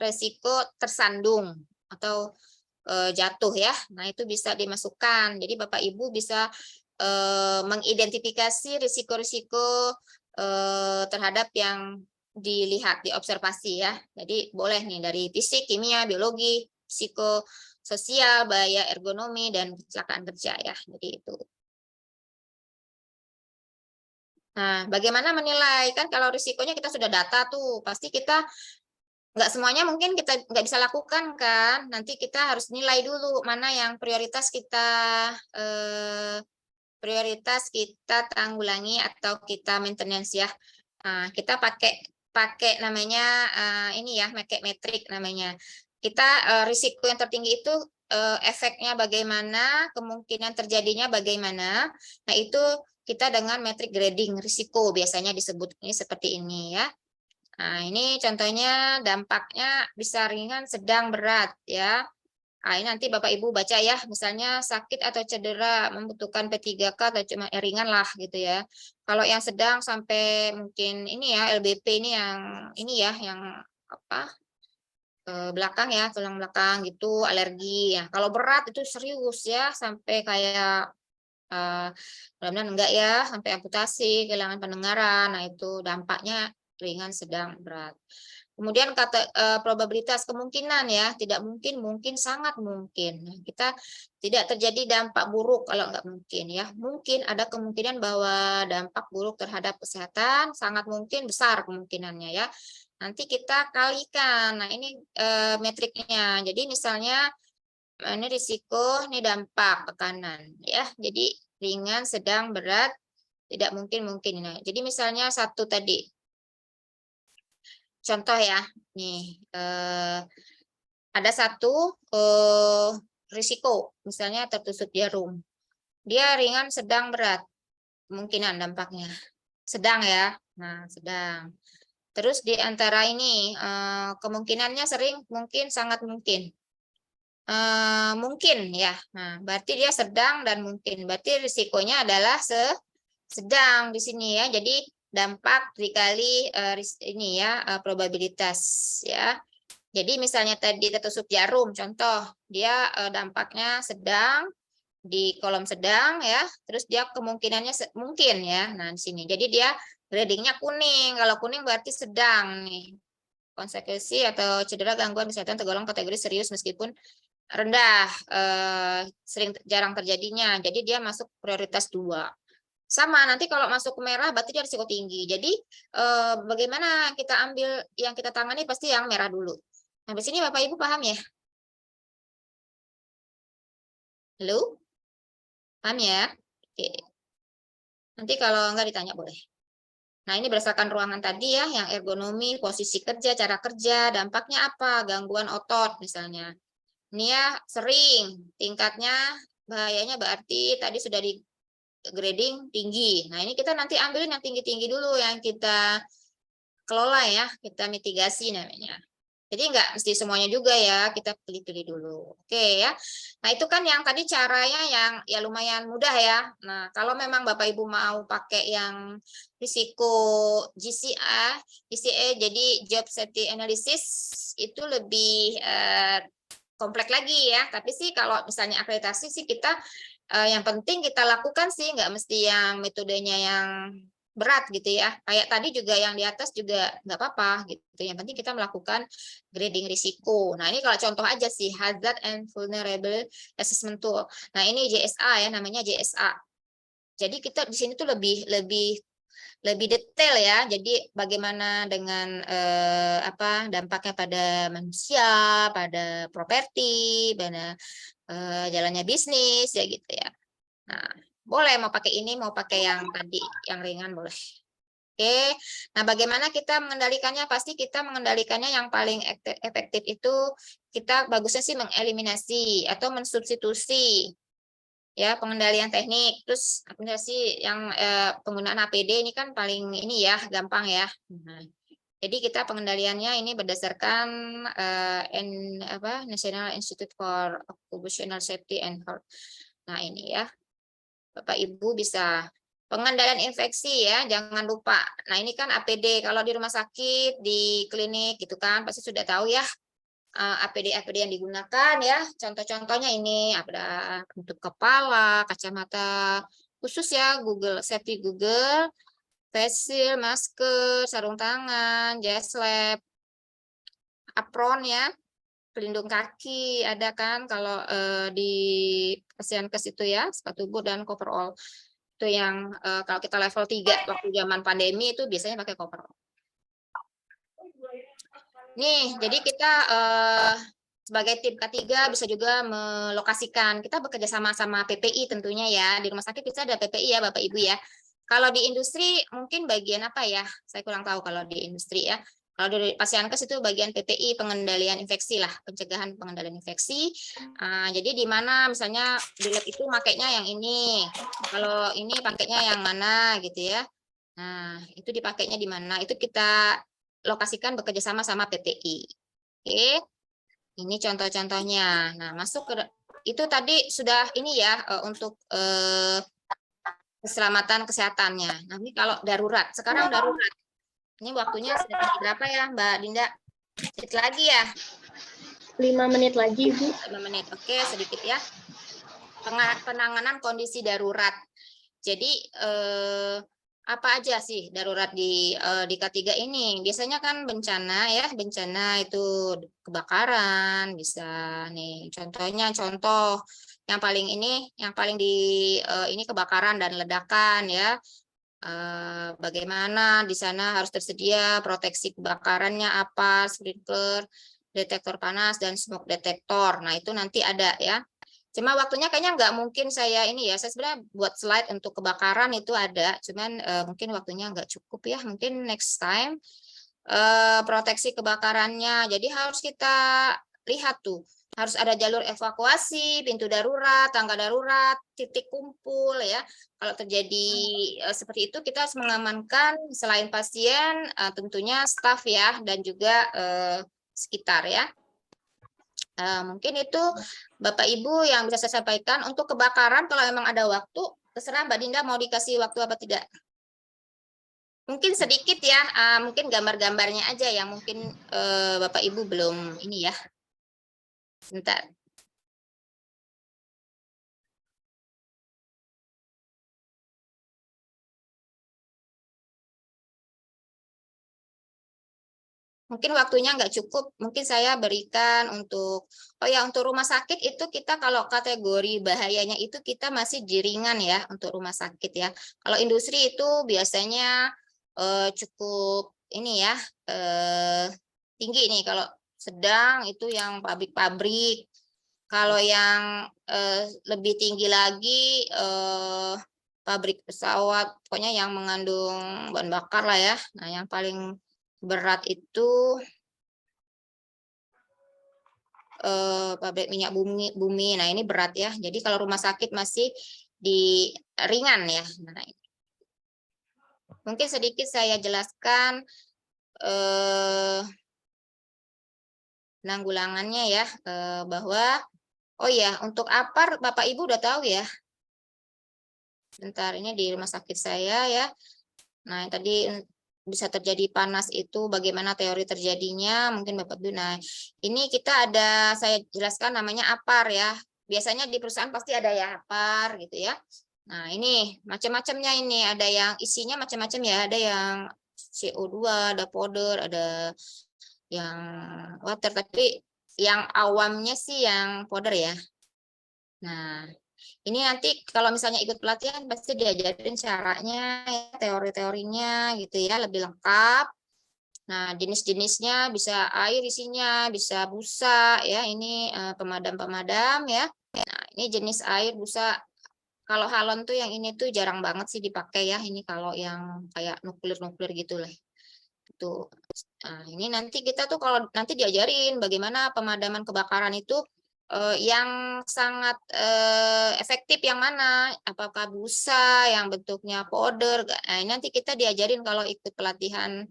risiko tersandung atau jatuh ya. Nah, itu bisa dimasukkan. Jadi Bapak Ibu bisa mengidentifikasi risiko-risiko terhadap yang dilihat, diobservasi ya. Jadi boleh nih dari fisik, kimia, biologi, psikososial, bahaya ergonomi, dan kecelakaan kerja ya. Jadi itu. Nah, bagaimana menilai? Kan kalau risikonya kita sudah data tuh, pasti kita nggak semuanya mungkin kita nggak bisa lakukan kan. Nanti kita harus nilai dulu mana yang prioritas kita tanggulangi atau kita maintenance ya. Nah, kita pakai namanya ini ya, pakai metrik namanya. Kita risiko yang tertinggi itu efeknya bagaimana, kemungkinan terjadinya bagaimana. Nah, itu kita dengan metrik grading risiko biasanya disebut ini seperti ini ya. Nah, ini contohnya dampaknya bisa ringan, sedang, berat ya. Nah, ini nanti Bapak Ibu baca ya, misalnya sakit atau cedera membutuhkan P3K atau cuma ringan lah gitu ya. Kalau yang sedang sampai mungkin ini ya LBP ini ya yang apa? Belakang ya, tulang belakang gitu, alergi ya. Kalau berat itu serius ya sampai kayak mudah-mudahan enggak ya, sampai amputasi, kehilangan pendengaran. Nah, itu dampaknya ringan, sedang, berat. Kemudian probabilitas kemungkinan ya, tidak mungkin, mungkin, sangat mungkin. Nah, kita tidak terjadi dampak buruk kalau enggak mungkin ya. Mungkin ada kemungkinan bahwa dampak buruk terhadap kesehatan, sangat mungkin, besar kemungkinannya ya. Nanti kita kalikan. Nah, ini metriknya. Jadi misalnya ini risiko, ini dampak tekanan ya. Jadi ringan, sedang, berat, tidak mungkin, mungkin. Nah, jadi misalnya satu tadi. Contoh ya, nih ada satu risiko, misalnya tertusuk jarum. Dia ringan, sedang, berat. Kemungkinan dampaknya. Sedang ya. Nah, sedang. Terus di antara ini kemungkinannya sering, mungkin, sangat mungkin. Mungkin ya. Nah, berarti dia sedang dan mungkin. Berarti risikonya adalah sedang di sini ya. Jadi dampak dikali ini ya probabilitas ya. Jadi misalnya tadi tertusuk jarum, contoh dia dampaknya sedang di kolom sedang ya. Terus dia kemungkinannya mungkin ya. Nah, di sini. Jadi dia gradingnya kuning. Kalau kuning berarti sedang nih. Konsekuensi atau cedera gangguan kesehatan tergolong kategori serius meskipun rendah, jarang terjadinya. Jadi dia masuk prioritas 2. Sama nanti kalau masuk ke merah berarti dia risiko tinggi. Jadi bagaimana kita ambil yang kita tangani pasti yang merah dulu. Nah, di sini Bapak Ibu paham ya? Halo? Paham ya? Oke. Nanti kalau enggak ditanya boleh. Nah, ini berdasarkan ruangan tadi ya, yang ergonomi, posisi kerja, cara kerja, dampaknya apa? Gangguan otot misalnya. Ini ya sering, tingkatnya bahayanya berarti tadi sudah di grading tinggi. Nah, ini kita nanti ambilin yang tinggi-tinggi dulu yang kita kelola ya, kita mitigasi namanya. Jadi enggak mesti semuanya juga ya, kita pilih-pilih dulu. Oke ya. Nah, itu kan yang tadi caranya yang ya lumayan mudah ya. Nah, kalau memang Bapak Ibu mau pakai yang risiko GCA jadi Job Safety Analysis itu lebih kompleks lagi ya. Tapi sih kalau misalnya akreditasi sih kita yang penting kita lakukan sih, nggak mesti yang metodenya yang berat gitu ya. Kayak tadi juga yang di atas juga nggak apa-apa gitu. Yang penting kita melakukan grading risiko. Nah, ini kalau contoh aja sih, Hazard and Vulnerable Assessment Tool. Nah, ini JSA ya, namanya JSA. Jadi kita di sini tuh lebih detail ya. Jadi bagaimana dengan dampaknya pada manusia, pada properti, pada jalannya bisnis ya gitu ya. Nah, boleh mau pakai ini, mau pakai yang tadi, yang ringan boleh. Oke. Nah, bagaimana kita mengendalikannya? Pasti kita mengendalikannya yang paling efektif itu kita bagusnya sih mengeliminasi atau mensubstitusi ya, pengendalian teknik. Terus aplikasi yang penggunaan APD ini kan paling ini ya, gampang ya. Nah, jadi kita pengendaliannya ini berdasarkan National Institute for Occupational Safety and Health. Nah, ini ya. Bapak Ibu bisa pengendalian infeksi ya, jangan lupa. Nah, ini kan APD kalau di rumah sakit, di klinik gitu kan pasti sudah tahu ya. APD yang digunakan ya. Contoh-contohnya ini ada penutup kepala, kacamata khusus ya, safety Google, face shield, masker, sarung tangan, jas lab, apron ya, pelindung kaki ada kan kalau di Kesehnkes itu ya, sepatu boot dan coverall. Itu yang kalau kita level 3 waktu zaman pandemi itu biasanya pakai coverall. Nih, jadi kita sebagai tim K3 bisa juga melokasikan. Kita bekerja sama PPI tentunya ya. Di rumah sakit kita ada PPI ya Bapak Ibu ya. Kalau di industri mungkin bagian apa ya? Saya kurang tahu kalau di industri ya. Kalau dari Pasienkes itu bagian PPI, pengendalian infeksi lah, pencegahan pengendalian infeksi. Jadi di mana misalnya di lab itu pakainya yang ini, kalau ini pakainya yang mana gitu ya. Nah, itu dipakainya di mana? Itu kita lokasikan bekerja sama sama PPI. Oke, ini contoh-contohnya. Nah, masuk ke itu tadi sudah ini ya untuk keselamatan kesehatannya. Nanti kalau darurat, sekarang darurat. Ini waktunya sudah berapa ya, Mbak Dinda? Sedikit lagi ya? 5 menit lagi, Ibu. 5 menit. Oke, sedikit ya. Penanganan kondisi darurat. Jadi apa aja sih darurat di K3 ini? Biasanya kan bencana ya, bencana itu kebakaran, bisa nih. Contoh yang paling ini kebakaran dan ledakan ya. Bagaimana di sana harus tersedia proteksi kebakarannya apa, sprinkler, detektor panas, dan smoke detektor. Nah, itu nanti ada ya. Cuma waktunya kayaknya nggak mungkin saya ini ya. Saya sebenarnya buat slide untuk kebakaran itu ada, cuman mungkin waktunya nggak cukup ya. Mungkin next time proteksi kebakarannya. Jadi harus kita lihat tuh. Harus ada jalur evakuasi, pintu darurat, tangga darurat, titik kumpul ya. Kalau terjadi seperti itu kita harus mengamankan selain pasien tentunya staf ya dan juga sekitar ya. Mungkin itu Bapak Ibu yang bisa saya sampaikan. Untuk kebakaran kalau memang ada waktu, terserah Mbak Dinda mau dikasih waktu apa tidak. Mungkin sedikit ya, mungkin gambar-gambarnya aja yang mungkin Bapak Ibu belum ini ya. Sebentar. Mungkin waktunya nggak cukup, mungkin saya berikan untuk, untuk rumah sakit itu kita kalau kategori bahayanya itu kita masih ringan ya untuk rumah sakit ya. Kalau industri itu biasanya cukup ini ya, tinggi nih. Kalau sedang itu yang pabrik-pabrik. Kalau yang lebih tinggi lagi pabrik pesawat, pokoknya yang mengandung bahan bakar lah ya. Nah, yang paling berat itu pabrik minyak bumi. Nah, ini berat ya. Jadi kalau rumah sakit masih di ringan ya. Nah, mungkin sedikit saya jelaskan penanggulangannya ya, bahwa untuk APAR Bapak Ibu udah tahu ya. Bentar, ini di rumah sakit saya ya. Nah, tadi bisa terjadi panas itu bagaimana teori terjadinya, mungkin Bapak Ibu. Nah, ini kita ada, saya jelaskan namanya APAR ya. Biasanya di perusahaan pasti ada ya APAR gitu ya. Nah, ini macam-macamnya ini, ada yang isinya macam-macam ya, ada yang CO2, ada powder, ada yang water, tapi yang awamnya sih yang powder ya. Nah, ini nanti kalau misalnya ikut pelatihan pasti diajarin caranya, teori-teorinya gitu ya, lebih lengkap. Nah, jenis-jenisnya bisa air isinya, bisa busa ya, ini pemadam-pemadam ya. Nah, ini jenis air busa. Kalau halon tuh yang ini tuh jarang banget sih dipakai ya. Ini kalau yang kayak nuklir-nuklir gitu lah. Itu. Nah, ini nanti kita tuh kalau nanti diajarin bagaimana pemadaman kebakaran itu yang sangat efektif yang mana, apakah busa yang bentuknya powder. Nah, nanti kita diajarin kalau ikut pelatihan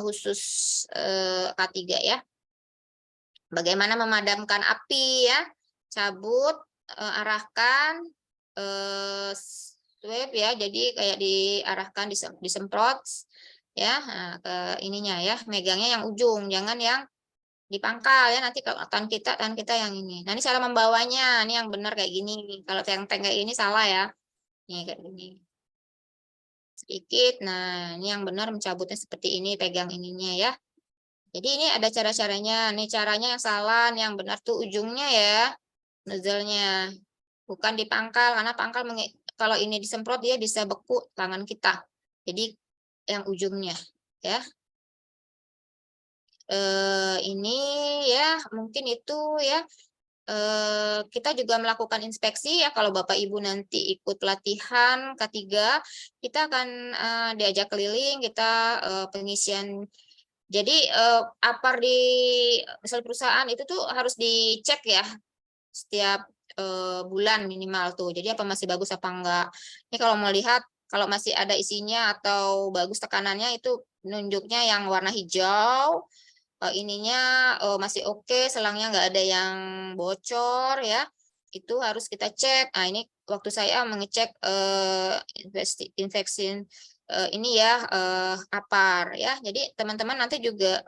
khusus K3 ya. Bagaimana memadamkan api ya, cabut, arahkan, sweep ya, jadi kayak diarahkan, disemprot ya, ke ininya ya, megangnya yang ujung, jangan yang di pangkal ya, nanti kalau tangan kita yang ini. Nah, ini cara membawanya, ini yang benar kayak gini. Kalau tank kayak ini salah ya. Nih kayak gini. Sedikit. Nah, ini yang benar mencabutnya seperti ini, pegang ininya ya. Jadi ini ada cara-caranya. Nih caranya yang salah, yang benar tuh ujungnya ya. Nozzle-nya. Bukan di pangkal, karena pangkal kalau ini disemprot dia bisa beku tangan kita. Jadi yang ujungnya ya. Ini ya mungkin itu ya, kita juga melakukan inspeksi ya. Kalau Bapak Ibu nanti ikut pelatihan K3, kita akan diajak keliling, kita pengisian Jadi APAR di misal perusahaan itu tuh harus dicek ya setiap bulan minimal tuh. Jadi apa masih bagus apa enggak. Ini kalau mau lihat kalau masih ada isinya atau bagus tekanannya itu nunjuknya yang warna hijau, ininya masih oke, selangnya nggak ada yang bocor ya. Itu harus kita cek. Nah, ini waktu saya mengecek infeksi ini ya APAR ya. Jadi teman-teman nanti juga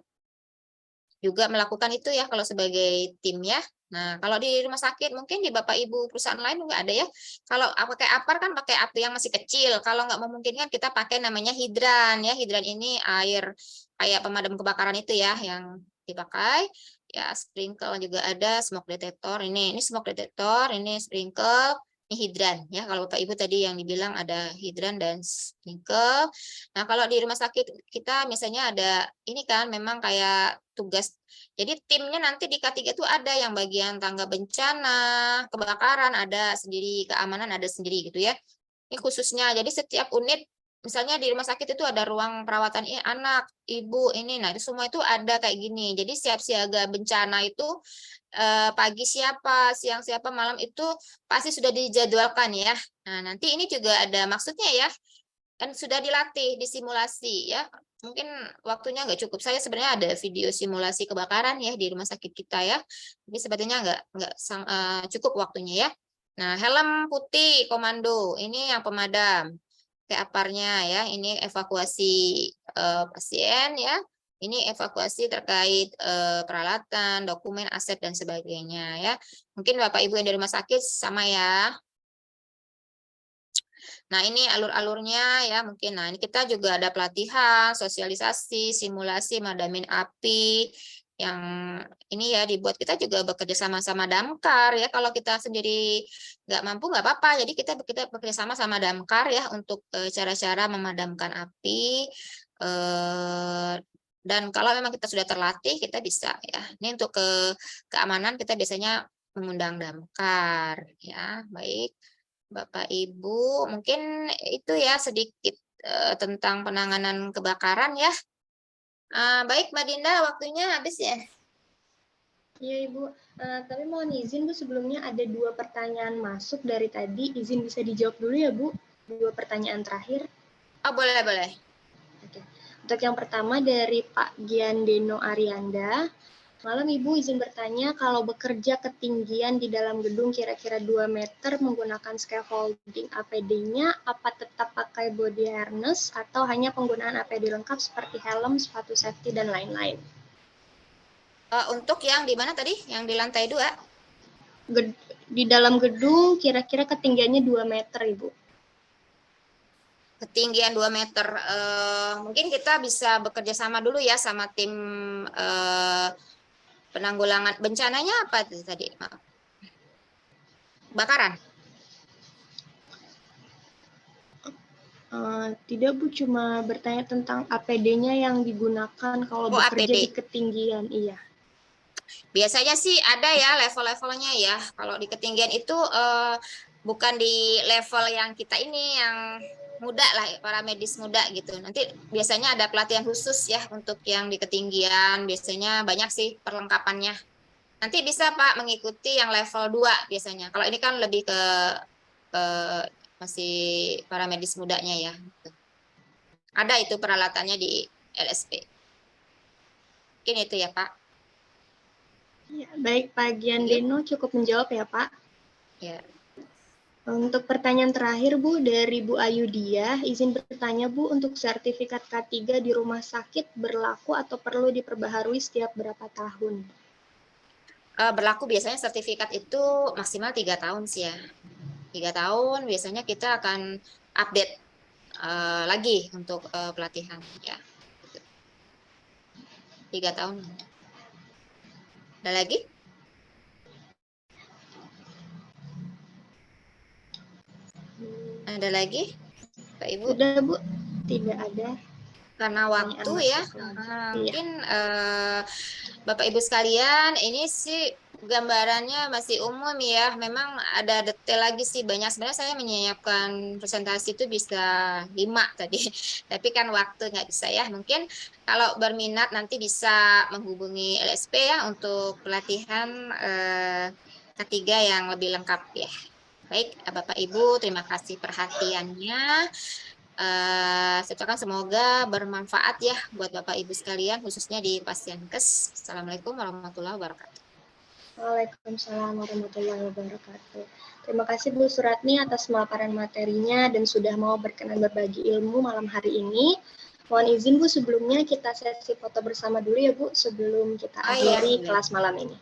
melakukan itu ya kalau sebagai tim ya. Nah, kalau di rumah sakit mungkin di Bapak Ibu perusahaan lain juga ada ya. Kalau pakai APAR kan pakai api yang masih kecil. Kalau nggak memungkinkan kita pakai namanya hidran ya. Hidran ini air kayak pemadam kebakaran itu ya yang dipakai. Ya, sprinkle juga ada, smoke detector. Ini smoke detector, ini sprinkle, ini hidran ya. Kalau Bapak Ibu tadi yang dibilang ada hidran dan sprinkle. Nah, kalau di rumah sakit kita misalnya ada ini kan memang kayak tugas. Jadi timnya nanti di K3 itu ada yang bagian tangga bencana, kebakaran ada sendiri, keamanan ada sendiri gitu ya. Ini khususnya. Jadi setiap unit misalnya di rumah sakit itu ada ruang perawatan anak, ibu ini. Nah, itu semua itu ada kayak gini. Jadi siap siaga bencana itu pagi siapa, siang siapa, malam itu pasti sudah dijadwalkan ya. Nah, nanti ini juga ada maksudnya ya. Kan sudah dilatih, disimulasi ya. Mungkin waktunya nggak cukup. Saya sebenarnya ada video simulasi kebakaran ya di rumah sakit kita ya. Tapi sepertinya nggak cukup waktunya ya. Nah, helm putih komando ini yang pemadam. Kayak aparnya ya. Ini evakuasi pasien ya. Ini evakuasi terkait peralatan, dokumen, aset dan sebagainya ya. Mungkin Bapak Ibu yang di rumah sakit sama ya. Nah, ini alur-alurnya ya mungkin. Nah, ini kita juga ada pelatihan, sosialisasi, simulasi, madamin api yang ini ya dibuat. Kita juga bekerja sama-sama damkar ya. Kalau kita sendiri nggak mampu nggak apa-apa. Jadi kita bekerja sama damkar ya untuk cara-cara memadamkan api. Dan kalau memang kita sudah terlatih, kita bisa ya. Ini untuk keamanan kita biasanya mengundang damkar ya. Baik. Bapak Ibu, mungkin itu ya sedikit tentang penanganan kebakaran ya. Baik Mbak Dinda, waktunya habis ya. Iya Ibu, tapi mohon izin Bu sebelumnya ada 2 pertanyaan masuk dari tadi. Izin bisa dijawab dulu ya Bu, 2 pertanyaan terakhir. Oh boleh boleh. Oke. Untuk yang pertama dari Pak Giandeno Arianda. Malam Ibu izin bertanya, kalau bekerja ketinggian di dalam gedung kira-kira 2 meter menggunakan scaffolding APD-nya, apa tetap pakai body harness atau hanya penggunaan APD lengkap seperti helm, sepatu safety, dan lain-lain? Untuk yang di mana tadi? Yang di lantai 2? Di dalam gedung kira-kira ketinggiannya 2 meter Ibu. Ketinggian 2 meter. Mungkin kita bisa bekerja sama dulu ya sama tim penanggulangan bencananya apa tadi? Maaf. Bakaran? Tidak Bu, cuma bertanya tentang APD-nya yang digunakan kalau bekerja APD. di ketinggian. Iya. Biasanya sih ada ya level-levelnya ya. Kalau di ketinggian itu bukan di level yang kita ini yang muda lah, para medis muda gitu. Nanti biasanya ada pelatihan khusus ya untuk yang di ketinggian. Biasanya banyak sih perlengkapannya. Nanti bisa Pak mengikuti yang level 2 biasanya. Kalau ini kan lebih ke masih para medis mudanya ya. Ada itu peralatannya di LSP. Mungkin itu ya Pak. Ya, baik Pak Giandeno cukup menjawab ya Pak. Ya. Untuk pertanyaan terakhir Bu dari Bu Ayudia, izin bertanya Bu, untuk sertifikat K3 di rumah sakit berlaku atau perlu diperbaharui setiap berapa tahun? Berlaku biasanya sertifikat itu maksimal 3 tahun sih ya. 3 tahun biasanya kita akan update lagi untuk pelatihan ya. 3 tahun. Ada lagi? Ada lagi? Pak Ibu? Sudah Bu, tidak ada. Karena waktu ya, mungkin Bapak Ibu sekalian, ini sih gambarannya masih umum ya. Memang ada detail lagi sih banyak. Sebenarnya saya menyiapkan presentasi itu bisa 5 tadi. Tapi kan waktu nggak bisa ya. Mungkin kalau berminat nanti bisa menghubungi LSP ya untuk pelatihan ketiga yang lebih lengkap ya. Baik, Bapak Ibu, terima kasih perhatiannya. Saya ucapkan semoga bermanfaat ya buat Bapak Ibu sekalian, khususnya di Pasienkes. Assalamualaikum warahmatullahi wabarakatuh. Waalaikumsalam warahmatullahi wabarakatuh. Terima kasih Bu Suratni atas pemaparan materinya dan sudah mau berkenan berbagi ilmu malam hari ini. Mohon izin Bu, sebelumnya kita sesi foto bersama dulu ya Bu, sebelum kita Oh iya, akhiri boleh. kelas malam ini.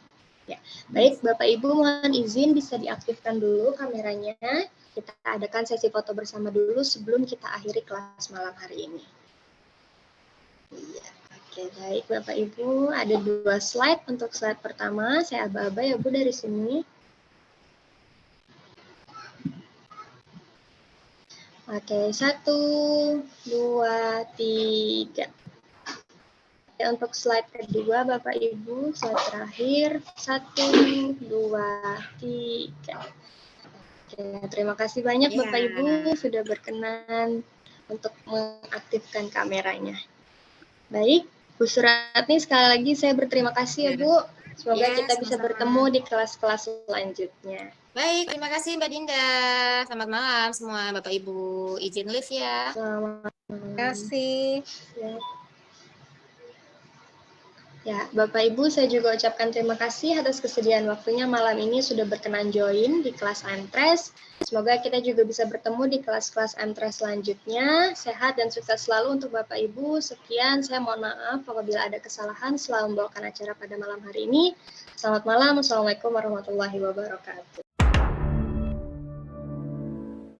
Ya, baik Bapak Ibu, mohon izin bisa diaktifkan dulu kameranya. Kita adakan sesi foto bersama dulu sebelum kita akhiri kelas malam hari ini. Iya. Oke, baik Bapak Ibu, ada 2 slide. Untuk slide pertama, saya aba-aba ya Bu dari sini. Oke, 1, 2, 3. Oke, untuk slide kedua Bapak Ibu, slide terakhir, 1, 2, 3. Oke, terima kasih banyak Ya. Bapak Ibu sudah berkenan untuk mengaktifkan kameranya. Baik, Bu Suratni, sekali lagi saya berterima kasih ya Bu. Semoga Ya, kita bisa sama-sama. bertemu di kelas-kelas selanjutnya. Baik, terima kasih Mbak Dinda. Selamat malam semua Bapak Ibu. Izin live ya. Selamat Terima kasih. Ya. Ya, Bapak Ibu, saya juga ucapkan terima kasih atas kesediaan waktunya malam ini sudah berkenan join di kelas Amtres. Semoga kita juga bisa bertemu di kelas-kelas Amtres selanjutnya. Sehat dan sukses selalu untuk Bapak Ibu. Sekian, saya mohon maaf apabila ada kesalahan selama membawakan acara pada malam hari ini. Selamat malam, Assalamualaikum warahmatullahi wabarakatuh.